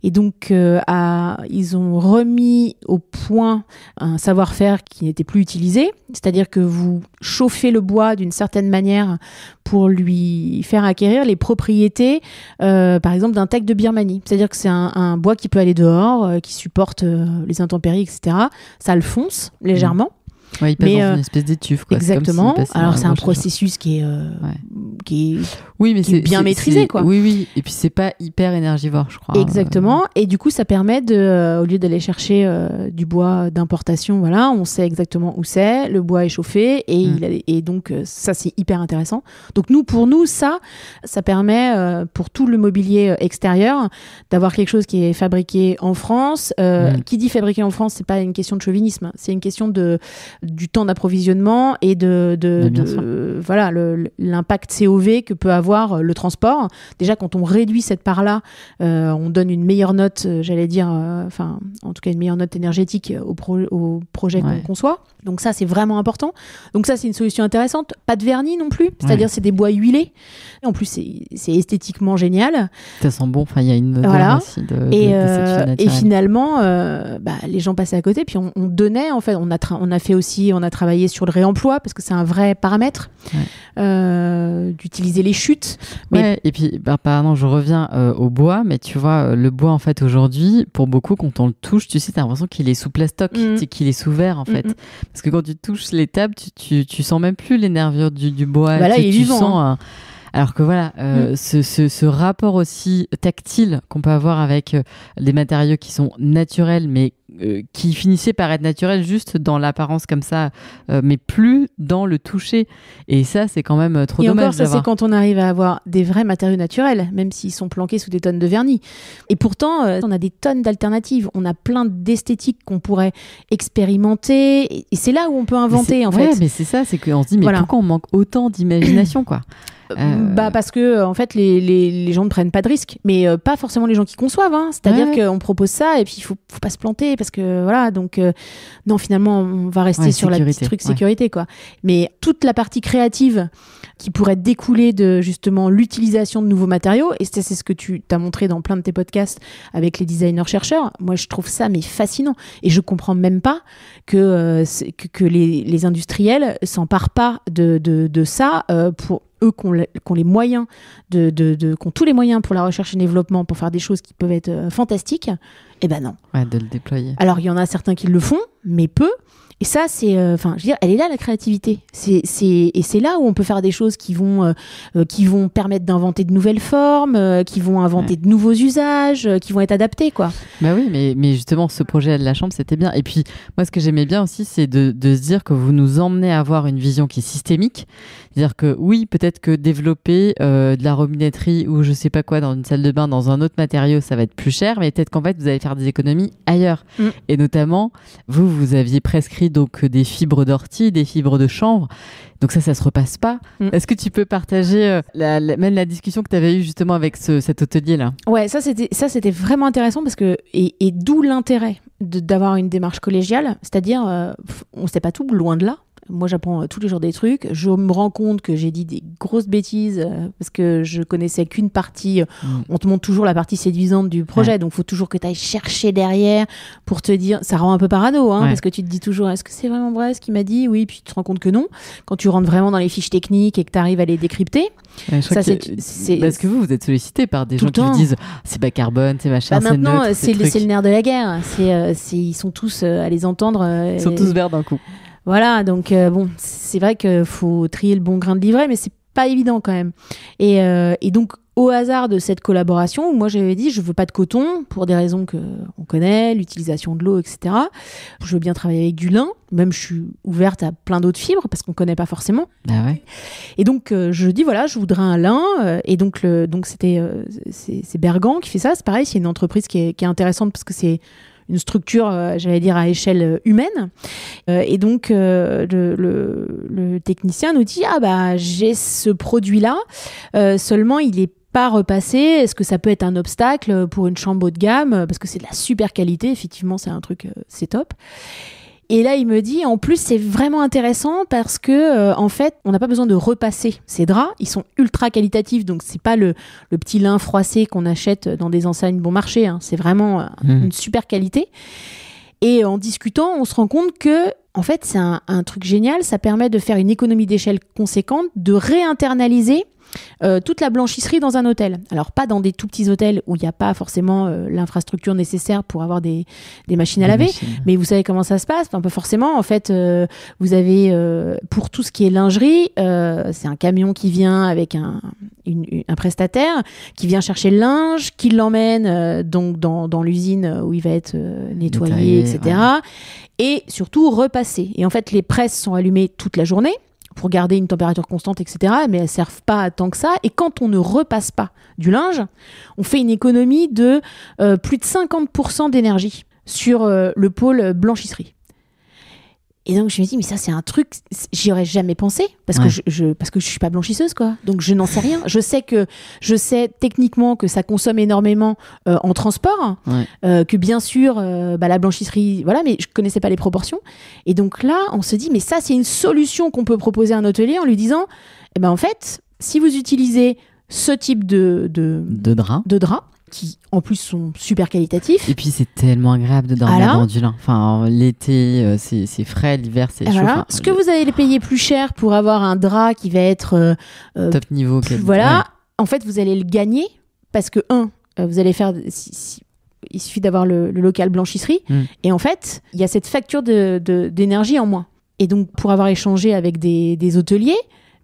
[SPEAKER 2] Et donc, ils ont remis au point un savoir-faire qui n'était plus utilisé. C'est-à-dire que vous chauffez le bois d'une certaine manière pour lui faire acquérir les propriétés, par exemple, d'un teck de Birmanie. C'est-à-dire que c'est un bois qui peut aller dehors, qui supporte les intempéries, etc. Ça le fonce légèrement.
[SPEAKER 1] Ouais, il passe dans une espèce d'étuve.
[SPEAKER 2] Exactement. Alors, c'est un processus qui est bien maîtrisé, quoi.
[SPEAKER 1] Oui. Et puis, c'est pas hyper énergivore, je crois.
[SPEAKER 2] Exactement. Et du coup, ça permet au lieu d'aller chercher du bois d'importation, voilà, on sait exactement où c'est, le bois est chauffé et donc, ça, c'est hyper intéressant. Donc, pour nous, ça permet pour tout le mobilier extérieur d'avoir quelque chose qui est fabriqué en France. Qui dit fabriqué en France, c'est pas une question de chauvinisme, c'est une question du temps d'approvisionnement et l'impact COV que peut avoir le transport. Déjà, quand on réduit cette part-là, on donne une meilleure note, en tout cas une meilleure note énergétique au projet qu'on conçoit. Donc ça, c'est vraiment important. Donc ça, c'est une solution intéressante. Pas de vernis non plus, c'est-à-dire c'est des bois huilés. Et en plus, c'est esthétiquement génial.
[SPEAKER 1] Ça sent bon, il y a une odeur aussi de
[SPEAKER 2] et finalement, les gens passaient à côté, puis on donnait, en fait, on a travaillé sur le réemploi, parce que c'est un vrai paramètre, d'utiliser les chutes.
[SPEAKER 1] Et puis, pardon, je reviens au bois, mais tu vois, le bois, en fait, aujourd'hui, pour beaucoup, quand on le touche, tu sais, t'as l'impression qu'il est sous plastoc, qu'il est sous verre, en fait. Parce que quand tu touches les tables, tu sens même plus les nervures du bois.
[SPEAKER 2] Là, il est vivant.
[SPEAKER 1] Sens, alors que voilà, ce rapport aussi tactile qu'on peut avoir avec des matériaux qui sont naturels, mais qui finissaient par être naturels juste dans l'apparence comme ça, mais plus dans le toucher. Et ça, c'est quand même trop dommage.
[SPEAKER 2] Et encore, ça, c'est quand on arrive à avoir des vrais matériaux naturels, même s'ils sont planqués sous des tonnes de vernis. Et pourtant, on a des tonnes d'alternatives. On a plein d'esthétiques qu'on pourrait expérimenter. Et c'est là où on peut inventer, en fait.
[SPEAKER 1] Ouais, mais c'est ça, c'est qu'on se dit, mais pourquoi on manque autant d'imagination, quoi?
[SPEAKER 2] Parce que en fait les gens ne prennent pas de risques, mais pas forcément les gens qui conçoivent, hein. C'est-à-dire qu'on propose ça et puis il faut pas se planter parce que voilà, donc non, finalement on va rester sur la petite truc sécurité, quoi. Mais toute la partie créative qui pourrait découler de justement l'utilisation de nouveaux matériaux, et c'est ce que tu t'as montré dans plein de tes podcasts avec les designers chercheurs, moi je trouve ça mais fascinant, et je comprends même pas que les industriels s'emparent pas de ça pour eux qui ont les moyens qui ont tous les moyens pour la recherche et le développement, pour faire des choses qui peuvent être fantastiques. Eh ben non.
[SPEAKER 1] Ouais, de le déployer.
[SPEAKER 2] Alors il y en a certains qui le font, mais peu. Et ça, c'est, je veux dire, elle est là, la créativité. Et c'est là où on peut faire des choses qui vont permettre d'inventer de nouvelles formes, qui vont inventer de nouveaux usages, qui vont être adaptés, quoi.
[SPEAKER 1] Bah oui, mais justement, ce projet de la chambre, c'était bien. Et puis, moi, ce que j'aimais bien aussi, c'est de se dire que vous nous emmenez à avoir une vision qui est systémique. C'est-à-dire que oui, peut-être que développer de la robinetterie ou je sais pas quoi dans une salle de bain, dans un autre matériau, ça va être plus cher, mais peut-être qu'en fait, vous allez faire des économies ailleurs. Et notamment, vous aviez prescrit donc des fibres d'ortie, des fibres de chanvre. Donc ça se repasse pas. Est-ce que tu peux partager même la discussion que tu avais eue justement avec cet hôtelier-là? Ouais,
[SPEAKER 2] ça c'était vraiment intéressant parce que et d'où l'intérêt d'avoir une démarche collégiale, c'est-à-dire on sait pas tout, loin de là. Moi, j'apprends tous les jours des trucs. Je me rends compte que j'ai dit des grosses bêtises parce que je connaissais qu'une partie. On te montre toujours la partie séduisante du projet. Donc, il faut toujours que tu ailles chercher derrière pour te dire... Ça rend un peu parano, parce que tu te dis toujours, est-ce que c'est vraiment vrai ce qu'il m'a dit? Oui, puis tu te rends compte que non. Quand tu rentres vraiment dans les fiches techniques et que tu arrives à les décrypter...
[SPEAKER 1] Ça, c'est... Parce que vous êtes sollicité par des gens qui vous disent c'est bas carbone, c'est machin, c'est neutre.
[SPEAKER 2] Maintenant, c'est le nerf de la guerre. Ils sont tous à les entendre.
[SPEAKER 1] Ils sont tous verts d'un coup.
[SPEAKER 2] Voilà, donc bon, c'est vrai qu'il faut trier le bon grain de livret, mais c'est pas évident quand même. Et donc, au hasard de cette collaboration, moi j'avais dit je veux pas de coton pour des raisons qu'on connaît, l'utilisation de l'eau, etc. Je veux bien travailler avec du lin, même je suis ouverte à plein d'autres fibres parce qu'on connaît pas forcément.
[SPEAKER 1] Ah ouais.
[SPEAKER 2] Et donc je dis voilà, je voudrais un lin, et donc c'est Bergan qui fait ça. C'est pareil, c'est une entreprise qui est intéressante parce que c'est une structure, j'allais dire, à échelle humaine. Et donc, le technicien nous dit « Ah bah, j'ai ce produit-là, seulement il n'est pas repassé. Est-ce que ça peut être un obstacle pour une chambre haut de gamme? Parce que c'est de la super qualité, effectivement, c'est un truc, c'est top. » Et là, il me dit, en plus, c'est vraiment intéressant parce que, en fait, on n'a pas besoin de repasser ces draps. Ils sont ultra qualitatifs, donc c'est pas le petit lin froissé qu'on achète dans des enseignes bon marché. C'est vraiment une super qualité. Et en discutant, on se rend compte que, en fait, c'est un truc génial. Ça permet de faire une économie d'échelle conséquente, de réinternaliser toute la blanchisserie dans un hôtel. Alors pas dans des tout petits hôtels où il n'y a pas forcément l'infrastructure nécessaire pour avoir des machines à laver, mais vous savez comment ça se passe, enfin, pas forcément. En fait, vous avez pour tout ce qui est lingerie, c'est un camion qui vient avec un prestataire qui vient chercher le linge, qui l'emmène donc dans l'usine où il va être nettoyé, etc. Ouais. Et surtout repassé. Et en fait, les presses sont allumées toute la journée pour garder une température constante, etc. Mais elles ne servent pas tant que ça. Et quand on ne repasse pas du linge, on fait une économie de plus de 50% d'énergie sur le pôle blanchisserie. Et donc, je me dis, mais ça, c'est un truc, j'y aurais jamais pensé, parce que je suis pas blanchisseuse, quoi. Donc, je n'en sais rien. Je sais techniquement que ça consomme énormément en transport, que bien sûr, la blanchisserie, voilà, mais je connaissais pas les proportions. Et donc là, on se dit, mais ça, c'est une solution qu'on peut proposer à un hôtelier en lui disant, eh ben, en fait, si vous utilisez ce type de drap, qui en plus sont super qualitatifs.
[SPEAKER 1] Et puis c'est tellement agréable de dormir dans du lin. Enfin, l'été, c'est frais, l'hiver, c'est chaud. Enfin,
[SPEAKER 2] ce que vous allez les payer plus cher pour avoir un drap qui va être
[SPEAKER 1] top niveau.
[SPEAKER 2] Voilà, en fait, vous allez le gagner parce que, vous allez faire... il suffit d'avoir le local blanchisserie. Et en fait, il y a cette facture d'énergie en moins. Et donc, pour avoir échangé avec des hôteliers,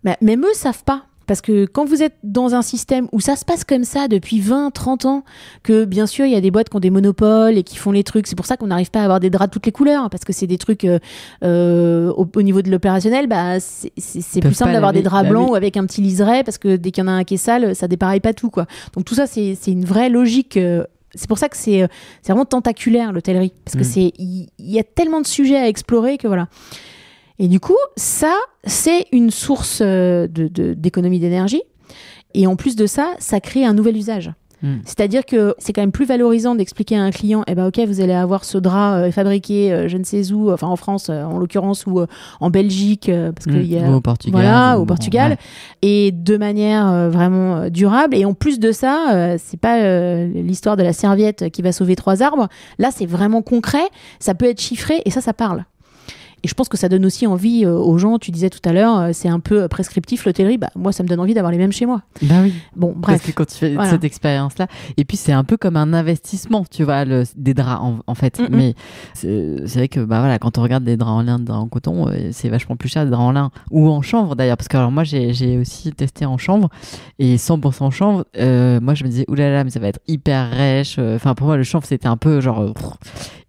[SPEAKER 2] même eux ne savent pas. Parce que quand vous êtes dans un système où ça se passe comme ça depuis 20, 30 ans, que bien sûr, il y a des boîtes qui ont des monopoles et qui font les trucs. C'est pour ça qu'on n'arrive pas à avoir des draps de toutes les couleurs, parce que c'est des trucs au niveau de l'opérationnel, bah, c'est plus simple d'avoir des draps blancs ou avec un petit liseré, parce que dès qu'il y en a un qui est sale, ça dépareille pas tout, quoi. Donc tout ça, c'est une vraie logique. C'est pour ça que c'est vraiment tentaculaire, l'hôtellerie. Parce que il y a tellement de sujets à explorer que voilà. Et du coup, ça, c'est une source d'économie d'énergie. Et en plus de ça, ça crée un nouvel usage. C'est-à-dire que c'est quand même plus valorisant d'expliquer à un client, eh ben ok, vous allez avoir ce drap fabriqué je ne sais où, enfin en France en l'occurrence, ou en Belgique, parce qu'il y a,
[SPEAKER 1] ou au Portugal,
[SPEAKER 2] voilà, au Portugal, et de manière vraiment durable. Et en plus de ça, c'est pas l'histoire de la serviette qui va sauver 3 arbres. Là, c'est vraiment concret, ça peut être chiffré, et ça parle. Et je pense que ça donne aussi envie aux gens. Tu disais tout à l'heure, c'est un peu prescriptif l'hôtellerie. Bah, moi, ça me donne envie d'avoir les mêmes chez moi.
[SPEAKER 1] Bah oui.
[SPEAKER 2] Bon, bref.
[SPEAKER 1] Parce que quand tu fais cette expérience-là, et puis c'est un peu comme un investissement, tu vois, des draps en fait. Mais c'est vrai que bah voilà, quand on regarde des draps en lin, des draps en coton, c'est vachement plus cher des draps en lin ou en chanvre d'ailleurs. Parce que alors moi, j'ai aussi testé en chanvre et 100% chanvre. Moi, je me disais oulala, mais ça va être hyper rêche. Enfin, pour moi, le chanvre c'était un peu genre.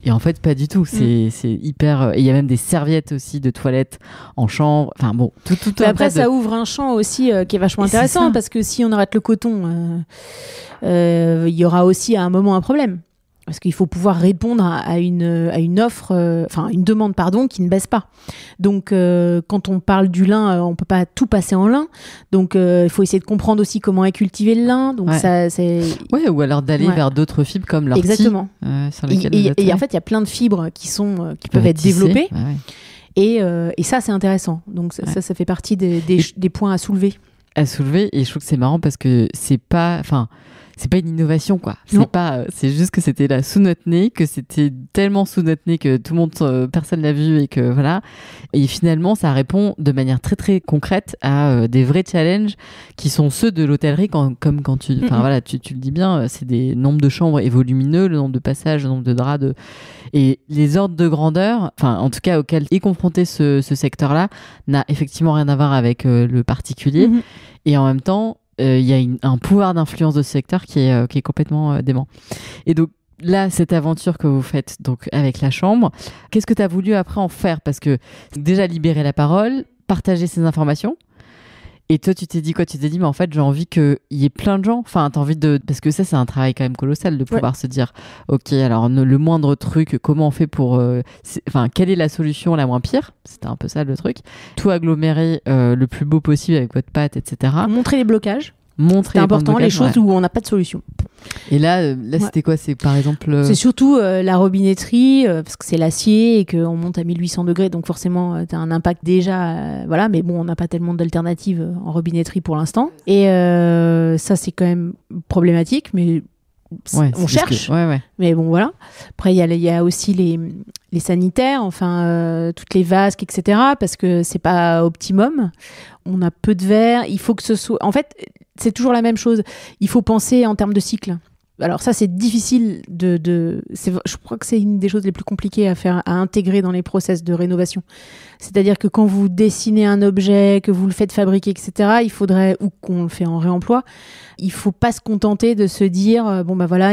[SPEAKER 1] Et en fait, pas du tout. C'est hyper. Il y a même des serviettes aussi de toilette en chambre. Enfin bon, tout.
[SPEAKER 2] Mais après, ça ouvre un champ aussi qui est vachement intéressant, parce que si on arrête le coton, il y aura aussi à un moment un problème. Parce qu'il faut pouvoir répondre à une offre, une demande, pardon, qui ne baisse pas. Donc, quand on parle du lin, on peut pas tout passer en lin. Donc, il faut essayer de comprendre aussi comment est cultivé le lin. Donc, ça, c'est...
[SPEAKER 1] Ouais, ou alors d'aller vers d'autres fibres comme l'ortie.
[SPEAKER 2] Exactement. Et en fait, il y a plein de fibres qui peuvent être développées. Et ça, c'est intéressant. Donc, ça fait partie des points à soulever.
[SPEAKER 1] Et je trouve que c'est marrant parce que c'est pas une innovation, quoi. C'est juste que c'était là sous notre nez, que c'était tellement sous notre nez que tout le monde, personne l'a vu, et que voilà. Et finalement, ça répond de manière très très concrète à des vrais challenges qui sont ceux de l'hôtellerie, comme quand tu le dis bien, c'est des nombres de chambres et volumineux, le nombre de passages, le nombre de draps, et les ordres de grandeur, enfin en tout cas auxquels est confronté ce secteur-là, n'a effectivement rien à voir avec le particulier. Et en même temps, il y a un pouvoir d'influence de ce secteur qui est complètement dément. Et donc là, cette aventure que vous faites donc avec la chambre, qu'est-ce que tu as voulu après en faire? Parce que déjà libérer la parole, partager ces informations. Et toi, tu t'es dit quoi? Tu t'es dit, mais en fait, j'ai envie qu'il y ait plein de gens. Enfin, t'as envie parce que ça, c'est un travail quand même colossal de pouvoir se dire, ok, alors le moindre truc, comment on fait pour... quelle est la solution la moins pire? C'était un peu ça le truc. Tout agglomérer le plus beau possible avec votre pâte, etc.
[SPEAKER 2] Montrer les blocages. C'est important, les choses où on n'a pas de solution.
[SPEAKER 1] Et là c'était quoi? C'est par exemple...
[SPEAKER 2] C'est surtout la robinetterie, parce que c'est l'acier et qu'on monte à 1800 degrés, donc forcément, tu as un impact déjà. Voilà, mais bon, on n'a pas tellement d'alternatives en robinetterie pour l'instant. Et ça, c'est quand même problématique, mais on cherche. Mais bon, voilà. Après, il y a aussi les sanitaires, toutes les vasques, etc., parce que c'est pas optimum. On a peu de verre. Il faut que ce soit... En fait, c'est toujours la même chose. Il faut penser en termes de cycle. Alors ça, c'est difficile je crois que c'est une des choses les plus compliquées à intégrer dans les process de rénovation. C'est-à-dire que quand vous dessinez un objet, que vous le faites fabriquer, etc., il faudrait, ou qu'on le fait en réemploi, il faut pas se contenter de se dire,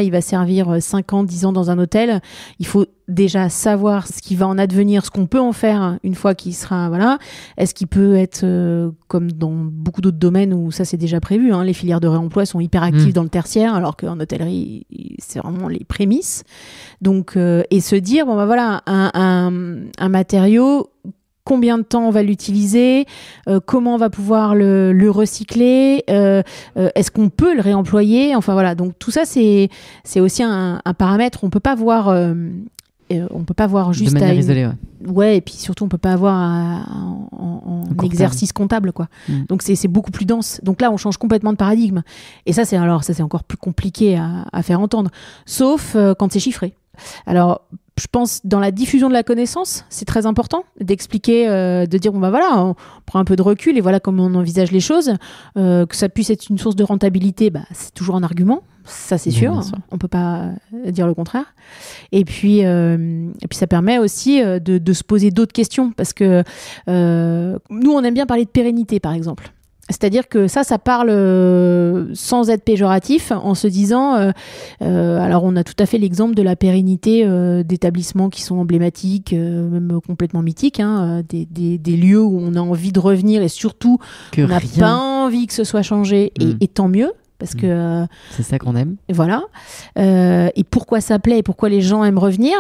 [SPEAKER 2] il va servir 5 ans, 10 ans dans un hôtel. Il faut déjà savoir ce qui va en advenir, ce qu'on peut en faire une fois qu'il sera, voilà. Est-ce qu'il peut être, comme dans beaucoup d'autres domaines où ça c'est déjà prévu, les filières de réemploi sont hyper actives dans le tertiaire, alors qu'en hôtellerie, c'est vraiment les prémices. Donc, et se dire, un matériau, combien de temps on va l'utiliser, comment on va pouvoir le recycler, est-ce qu'on peut le réemployer, donc tout ça c'est aussi un paramètre. On peut pas voir juste
[SPEAKER 1] de manière isolée,
[SPEAKER 2] et puis surtout on peut pas avoir en exercice comptable, quoi. Donc c'est beaucoup plus dense. Donc là on change complètement de paradigme, et ça c'est encore plus compliqué à faire entendre, sauf quand c'est chiffré. Alors je pense dans la diffusion de la connaissance, c'est très important d'expliquer, de dire on prend un peu de recul et voilà comment on envisage les choses, que ça puisse être une source de rentabilité, c'est toujours un argument, ça c'est sûr, on peut pas dire le contraire. Et puis ça permet aussi de se poser d'autres questions, parce que nous on aime bien parler de pérennité par exemple. C'est-à-dire que ça parle sans être péjoratif, en se disant, alors on a tout à fait l'exemple de la pérennité d'établissements qui sont emblématiques, même complètement mythiques, hein, des lieux où on a envie de revenir et surtout on n'a pas envie que ce soit changé, et tant mieux. Parce que
[SPEAKER 1] c'est ça qu'on aime.
[SPEAKER 2] Voilà. Et pourquoi ça plaît et pourquoi les gens aiment revenir.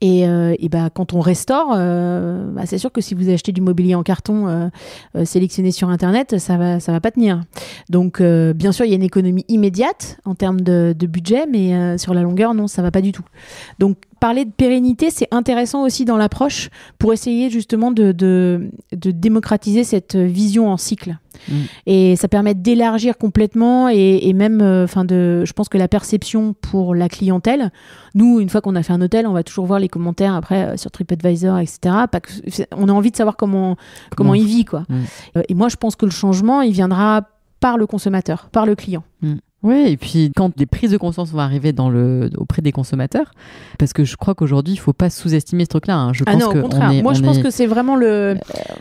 [SPEAKER 2] Et quand on restaure, c'est sûr que si vous achetez du mobilier en carton sélectionné sur Internet, ça va pas tenir. Donc, bien sûr, il y a une économie immédiate en termes de budget, mais sur la longueur, non, ça va pas du tout. Donc, parler de pérennité, c'est intéressant aussi dans l'approche pour essayer justement de démocratiser cette vision en cycle. Et ça permet d'élargir complètement et même, je pense que la perception pour la clientèle, nous, une fois qu'on a fait un hôtel, on va toujours voir les commentaires après sur TripAdvisor, etc. On a envie de savoir comment il vit, quoi. Et moi, je pense que le changement, il viendra par le consommateur, par le client.
[SPEAKER 1] Oui, et puis quand les prises de conscience vont arriver auprès des consommateurs, parce que je crois qu'aujourd'hui, il ne faut pas sous-estimer ce truc-là. Hein. Je pense
[SPEAKER 2] au contraire. Moi, je pense que c'est vraiment le...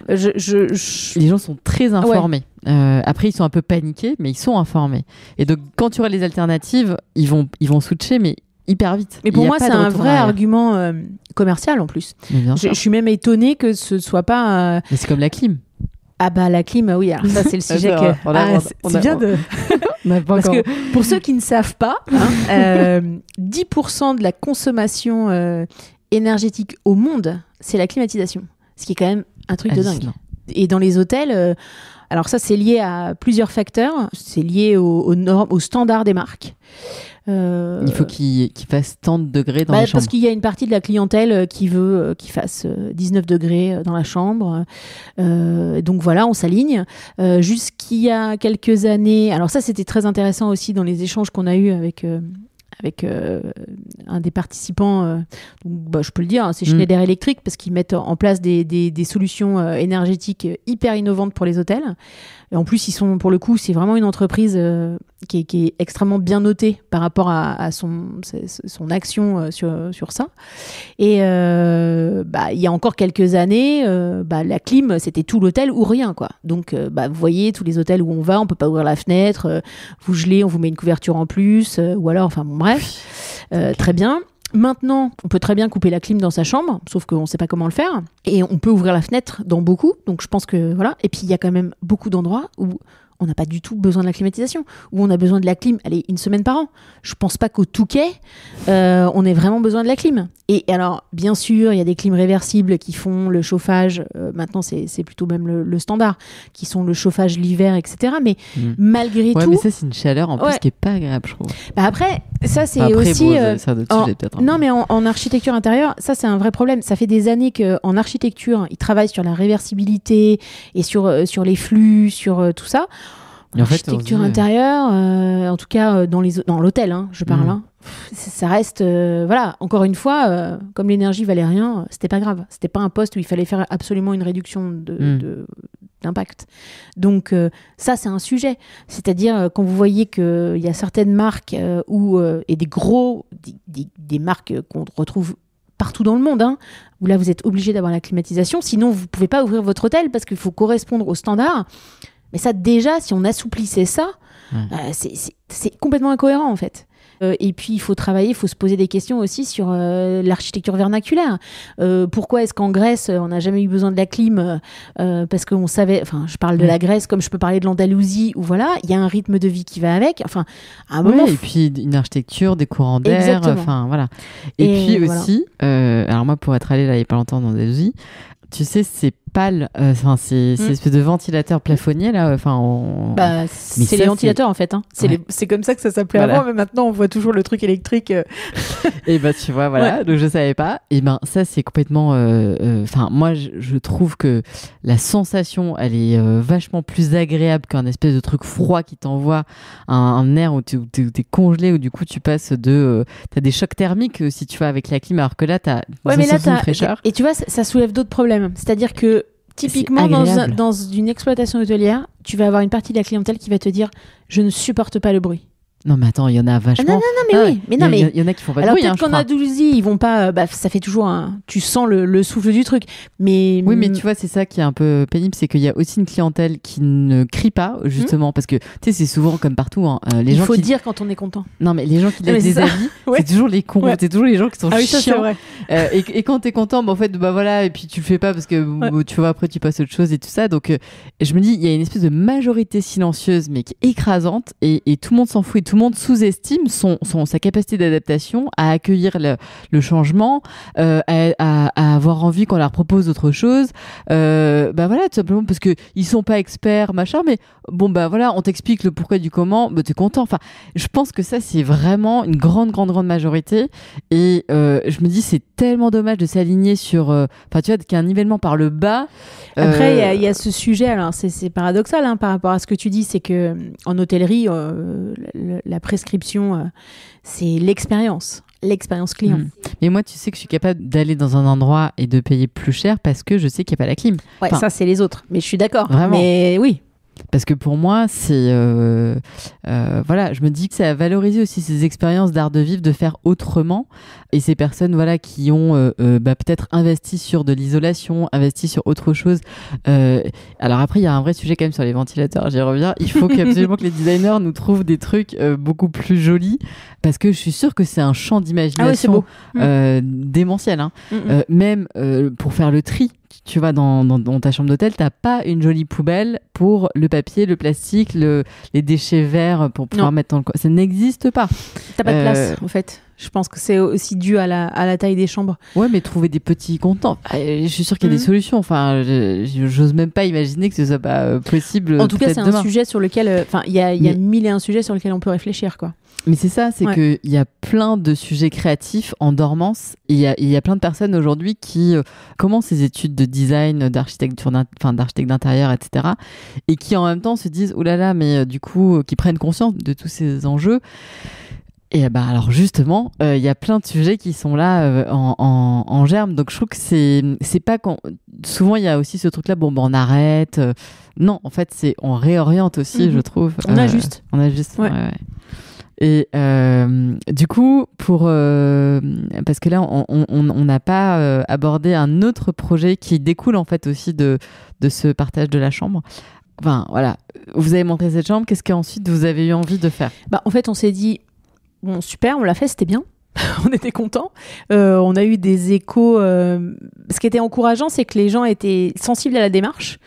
[SPEAKER 1] Les gens sont très informés. Ouais. Après, ils sont un peu paniqués, mais ils sont informés. Et donc, quand tu auras les alternatives, ils vont switcher, mais hyper vite.
[SPEAKER 2] Mais pour moi, c'est un vrai argument commercial, en plus. Je suis même étonnée que ce ne soit pas...
[SPEAKER 1] Mais c'est comme la clim.
[SPEAKER 2] Ah bah la clim, oui, alors ça c'est le sujet c'est bien de... Parce que pour ceux qui ne savent pas, 10% de la consommation énergétique au monde, c'est la climatisation. Ce qui est quand même un truc de dingue. Et dans les hôtels, alors ça c'est lié à plusieurs facteurs. C'est lié aux normes, aux standards des marques.
[SPEAKER 1] Il faut qu'il fasse tant de degrés dans les chambres.
[SPEAKER 2] Parce qu'il y a une partie de la clientèle qui veut qu'il fasse 19 degrés dans la chambre. Donc voilà, on s'aligne. Jusqu'il y a quelques années, alors ça c'était très intéressant aussi dans les échanges qu'on a eus avec un des participants, je peux le dire, c'est Schneider Electric, parce qu'ils mettent en place des solutions énergétiques hyper innovantes pour les hôtels. Et en plus, pour le coup, c'est vraiment une entreprise qui est extrêmement bien notée par rapport à son action sur ça. Et il y a encore quelques années, la clim, c'était tout l'hôtel ou rien, quoi. Donc, vous voyez, tous les hôtels où on va, on peut pas ouvrir la fenêtre, vous gelez, on vous met une couverture en plus, ou alors, bref, très bien. Maintenant, on peut très bien couper la clim dans sa chambre, sauf qu'on ne sait pas comment le faire. Et on peut ouvrir la fenêtre dans beaucoup. Donc, je pense que voilà. Et puis, il y a quand même beaucoup d'endroits où on n'a pas du tout besoin de la climatisation, où on a besoin de la clim, allez, une semaine par an. Je pense pas qu'au Touquet, on ait vraiment besoin de la clim. Et alors, bien sûr, il y a des clims réversibles qui font le chauffage, maintenant c'est plutôt même le standard, qui sont le chauffage l'hiver, etc. Mais malgré tout...
[SPEAKER 1] mais ça, c'est une chaleur en plus qui est pas agréable, je trouve.
[SPEAKER 2] Après, ça c'est aussi...
[SPEAKER 1] c'est un autre sujet, peut-être.
[SPEAKER 2] Non, mais en architecture intérieure, ça c'est un vrai problème. Ça fait des années qu'en architecture, ils travaillent sur la réversibilité et sur les flux, sur tout ça. En architecture intérieure, en tout cas dans l'hôtel, je parle, ça reste, encore une fois, comme l'énergie valait rien, c'était pas grave. C'était pas un poste où il fallait faire absolument une réduction d'impact. Donc ça, c'est un sujet. C'est-à-dire quand vous voyez qu'il y a certaines marques et des marques qu'on retrouve partout dans le monde, où là vous êtes obligé d'avoir la climatisation, sinon vous pouvez pas ouvrir votre hôtel parce qu'il faut correspondre aux standards. Mais ça, déjà, si on assouplissait ça, c'est complètement incohérent, en fait. Et puis, il faut travailler, il faut se poser des questions aussi sur l'architecture vernaculaire. Pourquoi est-ce qu'en Grèce, on n'a jamais eu besoin de la clim parce qu'on savait... Enfin, je parle de la Grèce comme je peux parler de l'Andalousie, où voilà, il y a un rythme de vie qui va avec. Enfin, à un moment...
[SPEAKER 1] et puis une architecture, des courants d'air, enfin, voilà. Et puis aussi, alors moi, pour être allée là, il n'y a pas longtemps dans l'Andalousie, tu sais, ces pales, ces espèces de ventilateurs plafonniers là,
[SPEAKER 2] c'est les ventilateurs en fait. C'est comme ça que ça s'appelait avant, mais maintenant on voit toujours le truc électrique.
[SPEAKER 1] Et tu vois, voilà. Donc je savais pas. Et ça c'est complètement. Moi je trouve que la sensation, elle est vachement plus agréable qu'un espèce de truc froid qui t'envoie un air où t'es congelé, où du coup tu passes t'as des chocs thermiques si tu vas avec la clim, alors que là t'as une fraîcheur.
[SPEAKER 2] Et tu vois, ça soulève d'autres problèmes. C'est-à-dire que typiquement, dans une exploitation hôtelière, tu vas avoir une partie de la clientèle qui va te dire « je ne supporte pas le bruit ».
[SPEAKER 1] Non, mais attends, il y en a vachement.
[SPEAKER 2] Non, mais oui. Mais non, mais
[SPEAKER 1] il y en a qui font pas de
[SPEAKER 2] alors
[SPEAKER 1] bruit,
[SPEAKER 2] peut-être qu'en Andalousie, ils vont pas. Ça fait toujours tu sens le souffle du truc. Mais
[SPEAKER 1] oui, mais tu vois, c'est ça qui est un peu pénible, c'est qu'il y a aussi une clientèle qui ne crie pas, justement, parce que tu sais, c'est souvent comme partout. Hein,
[SPEAKER 2] il faut dire quand on est content.
[SPEAKER 1] Non, mais les gens qui laissent des avis, c'est toujours les cons, c'est toujours les gens qui sont chiants.
[SPEAKER 2] Ça, c'est vrai.
[SPEAKER 1] Et quand t'es content, en fait, voilà, et puis tu le fais pas parce que tu vois, après tu passes à autre chose et tout ça. Donc, je me dis, il y a une espèce de majorité silencieuse, mais qui est écrasante, et tout le monde s'en fout, et tout le monde sous-estime sa capacité d'adaptation à accueillir le changement, à avoir envie qu'on leur propose autre chose. Voilà, tout simplement parce que ils sont pas experts, machin, mais bon, voilà, on t'explique le pourquoi du comment, t'es content. Enfin, je pense que ça, c'est vraiment une grande majorité. Et je me dis, c'est tellement dommage de s'aligner sur, tu vois, qu'il y a un nivellement par le bas.
[SPEAKER 2] Après, il y a ce sujet, alors c'est paradoxal par rapport à ce que tu dis, c'est que en hôtellerie, la prescription, c'est l'expérience client.
[SPEAKER 1] Mais moi, tu sais que je suis capable d'aller dans un endroit et de payer plus cher parce que je sais qu'il n'y a pas la clim.
[SPEAKER 2] Ouais, ça, c'est les autres. Mais je suis d'accord.
[SPEAKER 1] Vraiment.
[SPEAKER 2] Mais oui.
[SPEAKER 1] Parce que pour moi, c'est... voilà, je me dis que ça a valorisé aussi ces expériences d'art de vivre, de faire autrement. Et ces personnes qui ont peut-être investi sur de l'isolation, investi sur autre chose. Alors après, il y a un vrai sujet quand même sur les ventilateurs, j'y reviens. Il faut absolument que les designers nous trouvent des trucs beaucoup plus jolis. Parce que je suis sûre que c'est un champ d'imagination démentiel. Hein. Même pour faire le tri. Tu vas dans ta chambre d'hôtel, t'as pas une jolie poubelle pour le papier, le plastique, les déchets verts pour pouvoir mettre dans le coin. Ça n'existe pas.
[SPEAKER 2] T'as pas de place, en fait. Je pense que c'est aussi dû à la taille des chambres.
[SPEAKER 1] Ouais, mais trouver des petits contenants. Je suis sûre qu'il y a des solutions. Enfin, j'ose même pas imaginer que ce soit pas possible.
[SPEAKER 2] En tout cas, c'est un sujet sur lequel... il y a 1001 sujets sur lesquels on peut réfléchir, quoi.
[SPEAKER 1] Mais c'est ça, c'est qu'il y a plein de sujets créatifs en dormance. Il y a plein de personnes aujourd'hui qui commencent ces études de design, d'architecte d'intérieur, etc. Et qui en même temps se disent, oh là là, mais du coup, qui prennent conscience de tous ces enjeux. Et alors justement, il y a plein de sujets qui sont là en germe. Donc je trouve que c'est pas quand... Souvent, il y a aussi ce truc-là, on arrête. Non, en fait, on réoriente aussi, je trouve.
[SPEAKER 2] On ajuste.
[SPEAKER 1] Ouais. Et du coup, parce que là, on n'a pas abordé un autre projet qui découle en fait aussi de ce partage de la chambre. Enfin, voilà. Vous avez montré cette chambre. Qu'est-ce qu'ensuite vous avez eu envie de faire ?
[SPEAKER 2] En fait, on s'est dit, bon, super, on l'a fait, c'était bien. On était contents. On a eu des échos. Ce qui était encourageant, c'est que les gens étaient sensibles à la démarche,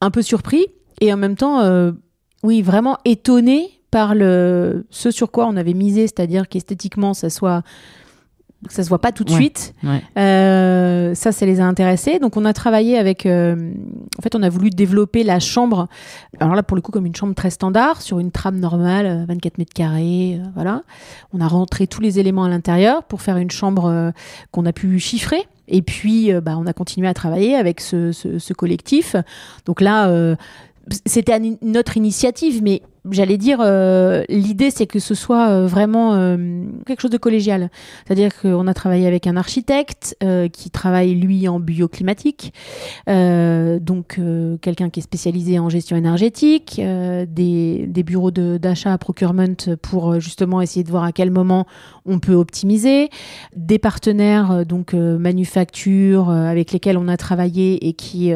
[SPEAKER 2] un peu surpris, et en même temps, vraiment étonnés par ce sur quoi on avait misé, c'est-à-dire qu'esthétiquement, ça se voit pas tout de suite. Ouais. Ça les a intéressés. Donc, on a travaillé avec... en fait, on a voulu développer la chambre. Alors là, pour le coup, comme une chambre très standard, sur une trame normale, 24 mètres carrés, voilà. On a rentré tous les éléments à l'intérieur pour faire une chambre qu'on a pu chiffrer. Et puis, on a continué à travailler avec ce collectif. Donc là, c'était notre initiative, mais j'allais dire, l'idée, c'est que ce soit vraiment quelque chose de collégial. C'est-à-dire qu'on a travaillé avec un architecte qui travaille, lui, en bioclimatique. Donc, quelqu'un qui est spécialisé en gestion énergétique, des bureaux d'achat à procurement pour justement essayer de voir à quel moment on peut optimiser. Des partenaires, manufactures, avec lesquels on a travaillé et qui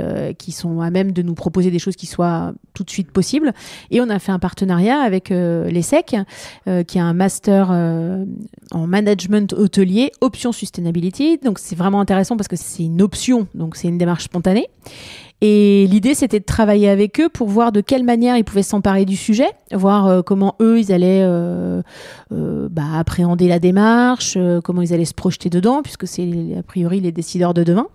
[SPEAKER 2] sont à même de nous proposer des choses qui soient tout de suite possibles. Et on a fait un partenariat avec l'ESSEC, qui a un master en management hôtelier, option sustainability. Donc, c'est vraiment intéressant parce que c'est une option, donc c'est une démarche spontanée. Et l'idée, c'était de travailler avec eux pour voir de quelle manière ils pouvaient s'emparer du sujet, voir comment eux, ils allaient appréhender la démarche, comment ils allaient se projeter dedans, puisque c'est a priori les décideurs de demain.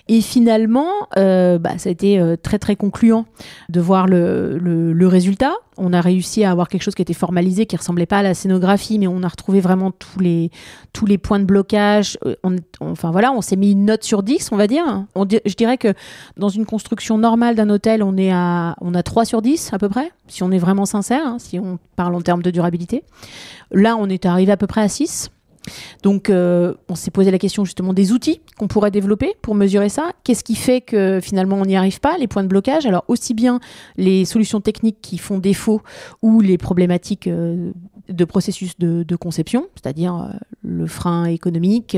[SPEAKER 2] Et finalement, ça a été très très concluant de voir le résultat. On a réussi à avoir quelque chose qui était formalisé, qui ressemblait pas à la scénographie, mais on a retrouvé vraiment tous les points de blocage. On s'est mis une note sur 10, on va dire. Je dirais que dans une construction normale d'un hôtel, on a 3 sur 10 à peu près, si on est vraiment sincère, hein, si on parle en termes de durabilité. Là, on est arrivé à peu près à 6. Donc, on s'est posé la question justement des outils qu'on pourrait développer pour mesurer ça. Qu'est-ce qui fait que finalement on n'y arrive pas, les points de blocage? Alors, aussi bien les solutions techniques qui font défaut ou les problématiques de processus de conception, c'est-à-dire le frein économique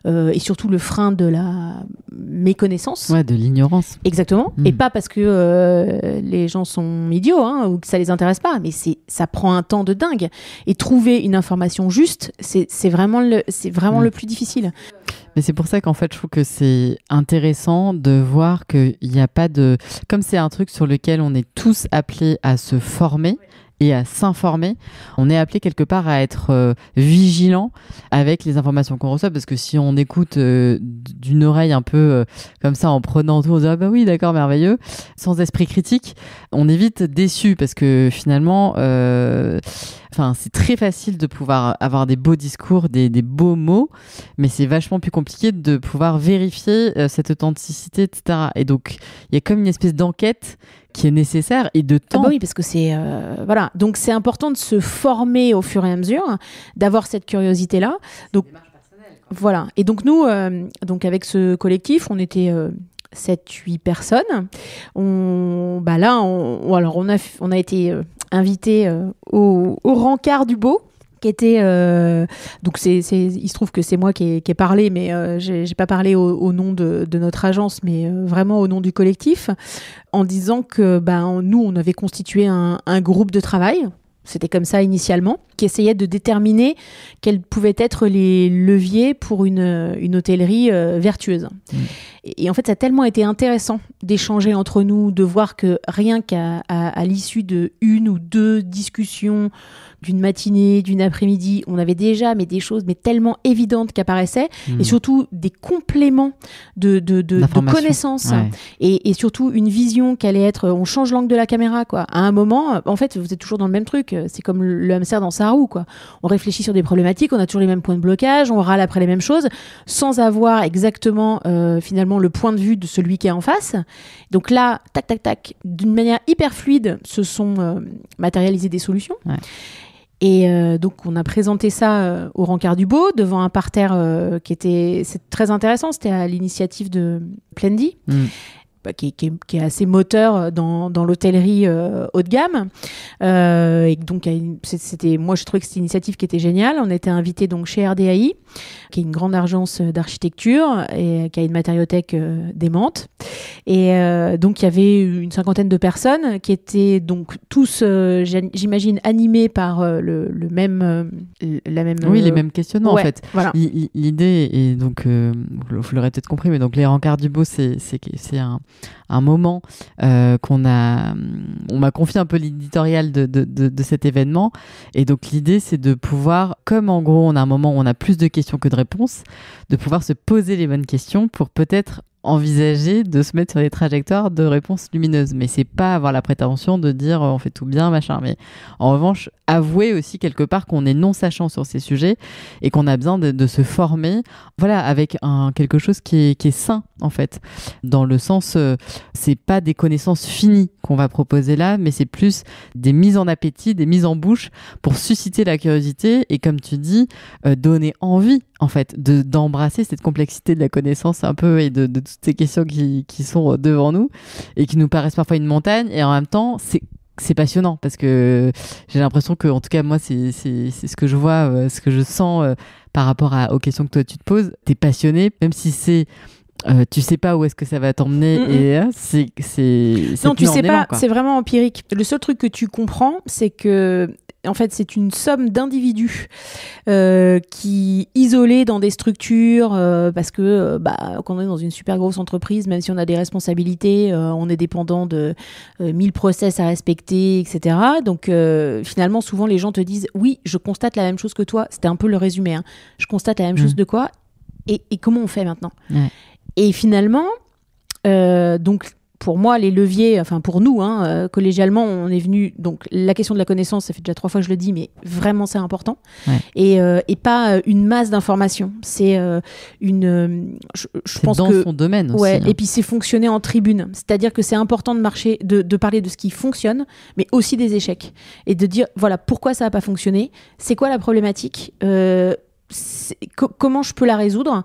[SPEAKER 2] et surtout le frein de la méconnaissance.
[SPEAKER 1] Ouais, de l'ignorance.
[SPEAKER 2] Exactement. Et pas parce que les gens sont idiots ou que ça les intéresse pas, mais ça prend un temps de dingue. Et trouver une information juste, c'est vraiment le plus difficile.
[SPEAKER 1] Mais c'est pour ça qu'en fait, je trouve que c'est intéressant de voir qu'il n'y a pas de... Comme c'est un truc sur lequel on est tous appelés à se former et à s'informer, on est appelé quelque part à être vigilant avec les informations qu'on reçoit, parce que si on écoute d'une oreille un peu comme ça en prenant tout, on se dit « Ah bah oui, d'accord, merveilleux », sans esprit critique, on est vite déçu parce que finalement... c'est très facile de pouvoir avoir des beaux discours, des beaux mots, mais c'est vachement plus compliqué de pouvoir vérifier cette authenticité, etc. Et donc, il y a comme une espèce d'enquête qui est nécessaire et de temps.
[SPEAKER 2] Ah bah oui, parce que c'est... voilà. Donc, c'est important de se former au fur et à mesure, d'avoir cette curiosité-là. Donc, voilà. Et donc, nous, avec ce collectif, on était... 7-8 personnes. On a été invités au rencard du beau, qui était donc il se trouve que c'est moi qui ai parlé, mais j'ai pas parlé au nom de notre agence, mais vraiment au nom du collectif, en disant que nous on avait constitué un groupe de travail. C'était comme ça initialement, qui essayait de déterminer quels pouvaient être les leviers pour une hôtellerie vertueuse. Et en fait, ça a tellement été intéressant d'échanger entre nous, de voir que rien qu'à l'issue de 1 ou 2 discussions d'une matinée, d'une après-midi, on avait déjà des choses mais tellement évidentes qui apparaissaient, et surtout des compléments de connaissances, et surtout une vision qui allait être, on change l'angle de la caméra, quoi. À un moment, en fait, vous êtes toujours dans le même truc, c'est comme le hamster dans sa roue, quoi. On réfléchit sur des problématiques, on a toujours les mêmes points de blocage, on râle après les mêmes choses, sans avoir exactement finalement le point de vue de celui qui est en face. Donc là, tac, tac, tac, d'une manière hyper fluide, se sont matérialisées des solutions. Ouais. Et donc, on a présenté ça au Rencard du Beau, devant un parterre c'est très intéressant. C'était à l'initiative de Plendy, qui est assez moteur dans l'hôtellerie haut de gamme. Et donc, moi, je trouvais que c'était une initiative qui était géniale. On était invités donc chez RDAI, qui est une grande agence d'architecture et qui a une matériothèque démente. Et donc, il y avait une 50aine de personnes qui étaient donc tous, j'imagine, animés par la même...
[SPEAKER 1] Oui, les mêmes questionnements, en fait.
[SPEAKER 2] Voilà.
[SPEAKER 1] L'idée, et donc, vous l'aurez peut-être compris, mais donc les Rencards du Beau, c'est un moment on m'a confié un peu l'éditorial de cet événement, et donc l'idée c'est de pouvoir, comme en gros on a un moment où on a plus de questions que de réponses, de pouvoir se poser les bonnes questions pour peut-être envisager de se mettre sur des trajectoires de réponses lumineuses. Mais c'est pas avoir la prétention de dire on fait tout bien, machin. Mais en revanche, avouer aussi quelque part qu'on est non sachant sur ces sujets et qu'on a besoin de se former, voilà, avec quelque chose qui est sain, en fait. Dans le sens, c'est pas des connaissances finies qu'on va proposer là, mais c'est plus des mises en appétit, des mises en bouche pour susciter la curiosité et, comme tu dis, donner envie, en fait, d'embrasser cette complexité de la connaissance un peu, et de toutes ces questions qui sont devant nous et qui nous paraissent parfois une montagne, et en même temps c'est passionnant, parce que j'ai l'impression que, en tout cas moi, c'est ce que je vois, ce que je sens par rapport aux questions que toi tu te poses. T'es passionné, même si c'est tu sais pas où est-ce que ça va t'emmener, et c'est
[SPEAKER 2] non, tu sais pas,
[SPEAKER 1] quoi.
[SPEAKER 2] C'est vraiment empirique. Le seul truc que tu comprends, c'est que en fait, c'est une somme d'individus qui, isolés dans des structures, parce que quand on est dans une super grosse entreprise, même si on a des responsabilités, on est dépendant de 1000 process à respecter, etc. Donc, finalement, souvent, les gens te disent « Oui, je constate la même chose que toi. » C'était un peu le résumé. Hein. Je constate la même chose de quoi, et comment on fait maintenant ? Et finalement, donc... Pour moi, les leviers, enfin pour nous, collégialement, on est venu. Donc la question de la connaissance, ça fait déjà 3 fois que je le dis, mais vraiment c'est important. Et pas une masse d'informations. C'est je pense
[SPEAKER 1] dans
[SPEAKER 2] que
[SPEAKER 1] son domaine aussi.
[SPEAKER 2] Ouais. Et puis c'est fonctionner en tribune. C'est-à-dire que c'est important de parler de ce qui fonctionne, mais aussi des échecs, et de dire voilà pourquoi ça n'a pas fonctionné. C'est quoi la problématique? Comment je peux la résoudre?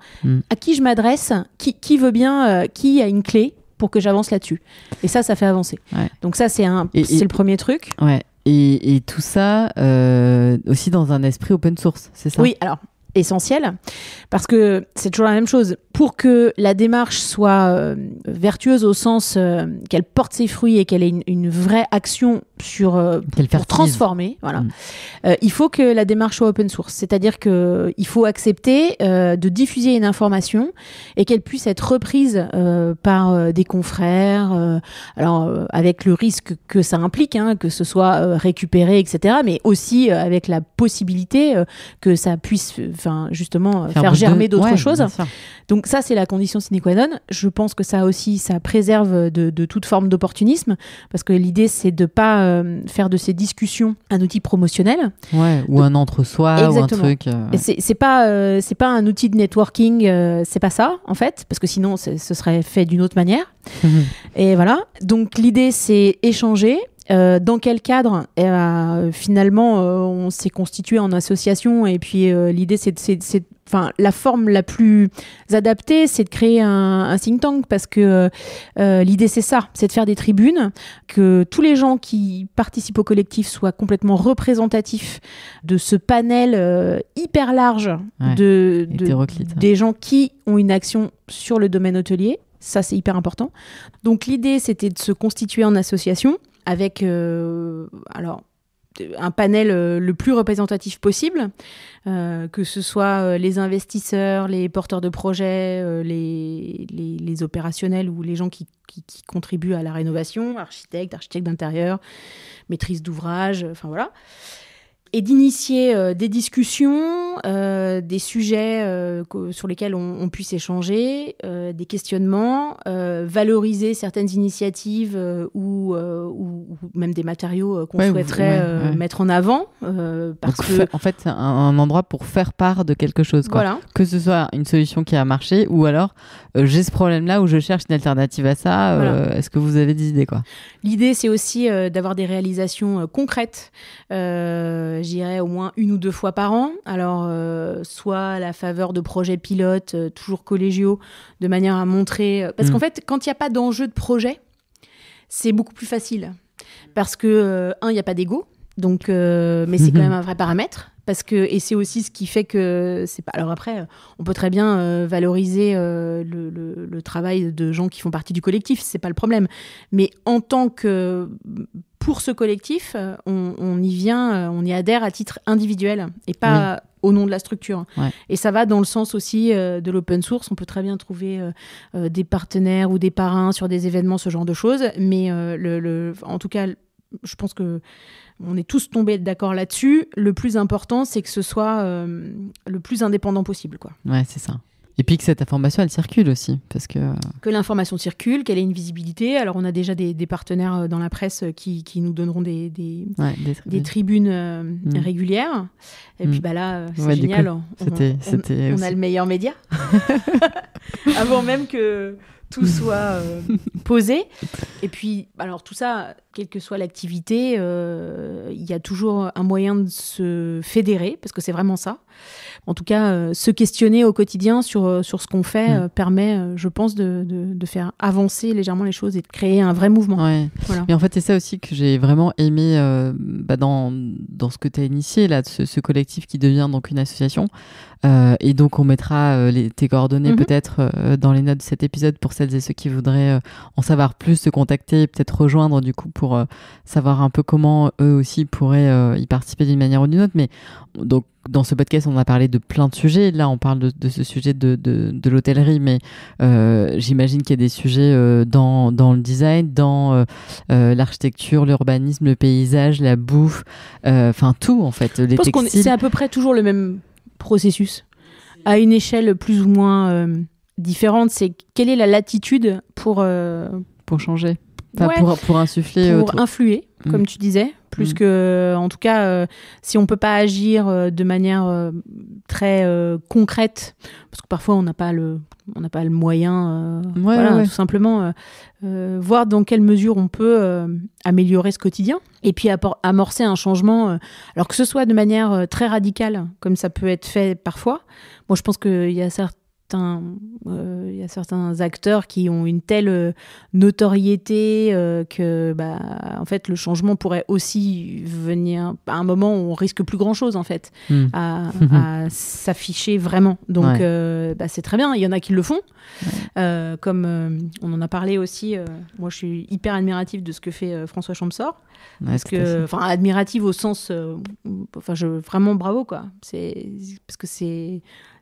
[SPEAKER 2] À qui je m'adresse? Qui veut bien? Qui a une clé pour que j'avance là-dessus? Et ça fait avancer. Donc ça, c'est le premier truc.
[SPEAKER 1] Ouais. Et tout ça aussi dans un esprit open source, c'est ça?
[SPEAKER 2] Oui, alors essentiel, parce que c'est toujours la même chose. Pour que la démarche soit vertueuse au sens qu'elle porte ses fruits et qu'elle ait une vraie action pour transformer, voilà. Il faut que la démarche soit open source, c'est-à-dire qu'il faut accepter de diffuser une information et qu'elle puisse être reprise par des confrères, avec le risque que ça implique, hein, que ce soit récupéré, etc., mais aussi avec la possibilité que ça puisse justement faire germer d'autres choses. Donc ça, c'est la condition sine qua non. Je pense que ça aussi, ça préserve de toute forme d'opportunisme, parce que l'idée, c'est de pas faire de ces discussions un outil promotionnel.
[SPEAKER 1] Ouais, ou un entre-soi. Exactement. Ou un truc.
[SPEAKER 2] Et c'est pas un outil de networking, c'est pas ça, en fait, parce que sinon, ce serait fait d'une autre manière. Et voilà. Donc l'idée, c'est échanger. Dans quel cadre? Finalement, on s'est constitué en association, et puis l'idée, c'est la forme la plus adaptée, c'est de créer un think tank, parce que l'idée, c'est ça, c'est de faire des tribunes, que tous les gens qui participent au collectif soient complètement représentatifs de ce panel hyper large des gens qui ont une action sur le domaine hôtelier. Ça, c'est hyper important. Donc l'idée, c'était de se constituer en association, avec un panel le plus représentatif possible, que ce soit les investisseurs, les porteurs de projets, les opérationnels ou les gens qui contribuent à la rénovation, architectes d'intérieur, maîtrise d'ouvrage, voilà. Et d'initier des discussions, des sujets sur lesquels on puisse échanger, des questionnements, valoriser certaines initiatives ou même des matériaux qu'on souhaiterait mettre en avant.
[SPEAKER 1] En fait, c'est un endroit pour faire part de quelque chose, quoi.
[SPEAKER 2] Voilà.
[SPEAKER 1] Que ce soit une solution qui a marché, ou alors j'ai ce problème-là où je cherche une alternative à ça. Voilà. Est-ce que vous avez des idées, quoi?
[SPEAKER 2] L'idée, c'est aussi d'avoir des réalisations concrètes. J'irais au moins 1 ou 2 fois par an. Alors, soit à la faveur de projets pilotes, toujours collégiaux, de manière à montrer... Parce qu'en fait, quand il n'y a pas d'enjeu de projet, c'est beaucoup plus facile. Parce que, il n'y a pas d'ego. Donc, mais c'est quand même un vrai paramètre. Et c'est aussi ce qui fait que c'est pas. Alors après, on peut très bien valoriser le travail de gens qui font partie du collectif, c'est pas le problème. Mais en tant que pour ce collectif, on y vient, on y adhère à titre individuel et pas au nom de la structure.
[SPEAKER 1] Ouais.
[SPEAKER 2] Et ça va dans le sens aussi de l'open source. On peut très bien trouver des partenaires ou des parrains sur des événements, ce genre de choses. Mais en tout cas, je pense que on est tous tombés d'accord là-dessus. Le plus important, c'est que ce soit le plus indépendant possible, quoi.
[SPEAKER 1] Ouais, c'est ça. Et puis que cette information, elle circule aussi. Parce que
[SPEAKER 2] l'information circule, qu'elle ait une visibilité. Alors, on a déjà des partenaires dans la presse qui nous donneront des tribunes régulières. Et puis là, c'est génial. On a le meilleur média. Avant même que tout soit posé. Et puis, alors tout ça, quelle que soit l'activité, il y a toujours un moyen de se fédérer, parce que c'est vraiment ça. En tout cas, se questionner au quotidien sur ce qu'on fait permet, je pense, de faire avancer légèrement les choses et de créer un vrai mouvement.
[SPEAKER 1] Ouais. Voilà. Mais en fait, c'est ça aussi que j'ai vraiment aimé dans ce que tu as initié, là, ce collectif qui devient donc une association. Et donc, on mettra tes coordonnées peut-être dans les notes de cet épisode pour celles et ceux qui voudraient en savoir plus, se contacter, peut-être rejoindre du coup pour savoir un peu comment eux aussi pourraient y participer d'une manière ou d'une autre. Mais donc, dans ce podcast, on a parlé de plein de sujets. Là, on parle de ce sujet de l'hôtellerie, mais j'imagine qu'il y a des sujets dans le design, dans l'architecture, l'urbanisme, le paysage, la bouffe, enfin tout en fait. Les textiles.
[SPEAKER 2] Je pense que c'est à peu près toujours le même processus, à une échelle plus ou moins différente. C'est quelle est la latitude pour
[SPEAKER 1] changer, pour insuffler,
[SPEAKER 2] pour influer, comme tu disais, plus que, en tout cas, si on peut pas agir de manière très concrète, parce que parfois on n'a pas le moyen, tout simplement, voir dans quelle mesure on peut améliorer ce quotidien, et puis amorcer un changement, alors que ce soit de manière très radicale, comme ça peut être fait parfois. Moi, je pense qu'il y a y a certains acteurs qui ont une telle notoriété que en fait le changement pourrait aussi venir à un moment où on risque plus grand chose en fait à s'afficher vraiment. Donc c'est très bien, il y en a qui le font. Comme on en a parlé aussi, moi je suis hyper admirative de ce que fait François Champsor. Parce que, admirative au sens, vraiment bravo quoi. Parce que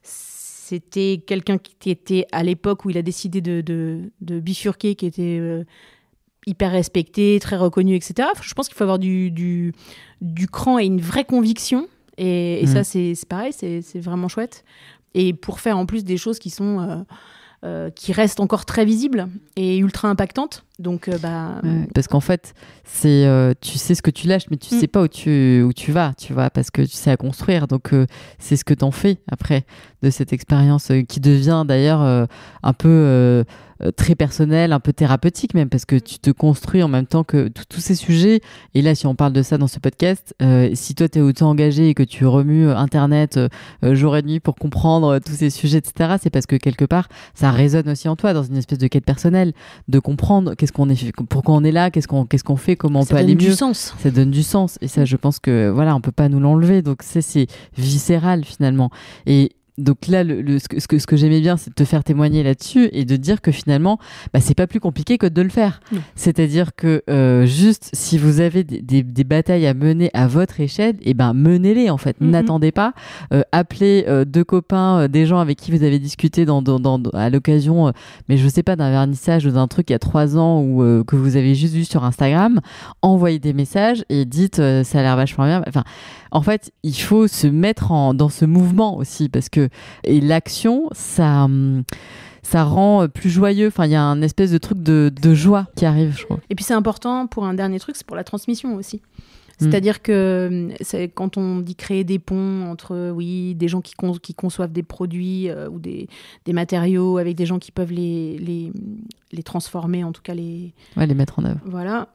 [SPEAKER 2] c'était quelqu'un qui était à l'époque où il a décidé de bifurquer, qui était hyper respecté, très reconnu, etc. Je pense qu'il faut avoir du cran et une vraie conviction. Et ça, c'est pareil, c'est vraiment chouette. Et pour faire en plus des choses qui sont qui restent encore très visibles et ultra impactantes. Donc,
[SPEAKER 1] parce qu'en fait, tu sais ce que tu lâches, mais tu sais pas où tu vas, tu vois, parce que tu sais à construire. Donc, c'est ce que t'en fais après de cette expérience qui devient d'ailleurs un peu très personnelle, un peu thérapeutique même, parce que tu te construis en même temps que tous ces sujets. Et là, si on parle de ça dans ce podcast, si toi, t'es autant engagé et que tu remues Internet jour et nuit pour comprendre tous ces sujets, etc., c'est parce que quelque part, ça résonne aussi en toi, dans une espèce de quête personnelle, de comprendre pourquoi on est là, qu'est-ce qu'on fait, comment on peut aller mieux.
[SPEAKER 2] Ça donne du sens.
[SPEAKER 1] Ça donne du sens. Et ça, je pense que voilà, on peut pas nous l'enlever. Donc c'est viscéral finalement. Et donc là, ce que j'aimais bien, c'est de te faire témoigner là-dessus et de dire que finalement, c'est pas plus compliqué que de le faire.
[SPEAKER 2] Non.
[SPEAKER 1] C'est-à-dire que juste, si vous avez des batailles à mener à votre échelle, menez-les en fait. N'attendez pas. Appelez deux copains, des gens avec qui vous avez discuté à l'occasion, mais je sais pas, d'un vernissage ou d'un truc il y a 3 ans ou que vous avez juste vu sur Instagram. Envoyez des messages et dites ça a l'air vachement bien. Enfin, en fait, il faut se mettre dans ce mouvement aussi parce que l'action, ça rend plus joyeux. Enfin, il y a un espèce de truc de joie qui arrive, je crois.
[SPEAKER 2] Et puis c'est important pour un dernier truc, c'est pour la transmission aussi. C'est-à-dire que quand on dit créer des ponts entre des gens qui conçoivent des produits ou des matériaux avec des gens qui peuvent les transformer, en tout cas les
[SPEAKER 1] mettre en œuvre.
[SPEAKER 2] Voilà.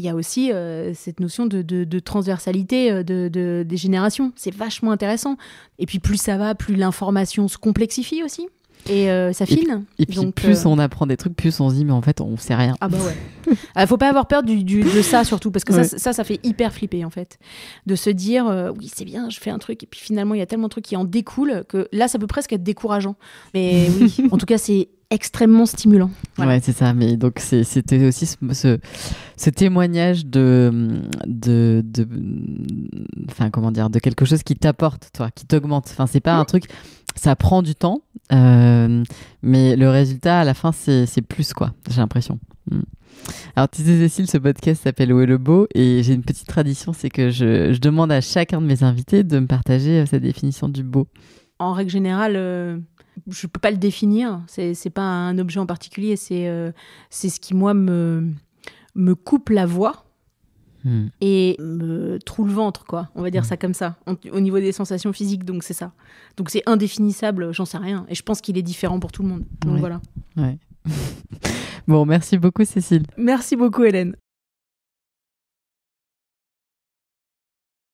[SPEAKER 2] Il y a aussi cette notion de transversalité des générations. C'est vachement intéressant. Et puis plus ça va, plus l'information se complexifie aussi. Et ça fine.
[SPEAKER 1] Et puis donc, plus on apprend des trucs, plus on se dit mais en fait on sait rien.
[SPEAKER 2] Ah bah ouais. Faut pas avoir peur de ça surtout, parce que ça fait hyper flipper en fait. De se dire oui c'est bien, je fais un truc et puis finalement il y a tellement de trucs qui en découlent que là ça peut presque être décourageant. Mais oui, en tout cas c'est extrêmement stimulant. Voilà.
[SPEAKER 1] Ouais, c'est ça. Mais donc c'était aussi ce témoignage enfin comment dire, de quelque chose qui t'apporte, toi, qui t'augmente. Enfin, c'est pas un truc. Ça prend du temps, mais le résultat à la fin c'est plus quoi. J'ai l'impression. Alors, tu sais, Cécile, ce podcast s'appelle Où est le beau ? Et j'ai une petite tradition, c'est que je demande à chacun de mes invités de me partager sa définition du beau.
[SPEAKER 2] En règle générale, je peux pas le définir. C'est pas un objet en particulier. C'est ce qui, moi, me coupe la voix et me troue le ventre, quoi. On va dire ça comme ça, au niveau des sensations physiques. Donc, c'est ça. Donc, c'est indéfinissable, j'en sais rien. Et je pense qu'il est différent pour tout le monde. Donc, voilà.
[SPEAKER 1] Ouais. Bon, merci beaucoup, Cécile.
[SPEAKER 2] Merci beaucoup, Hélène.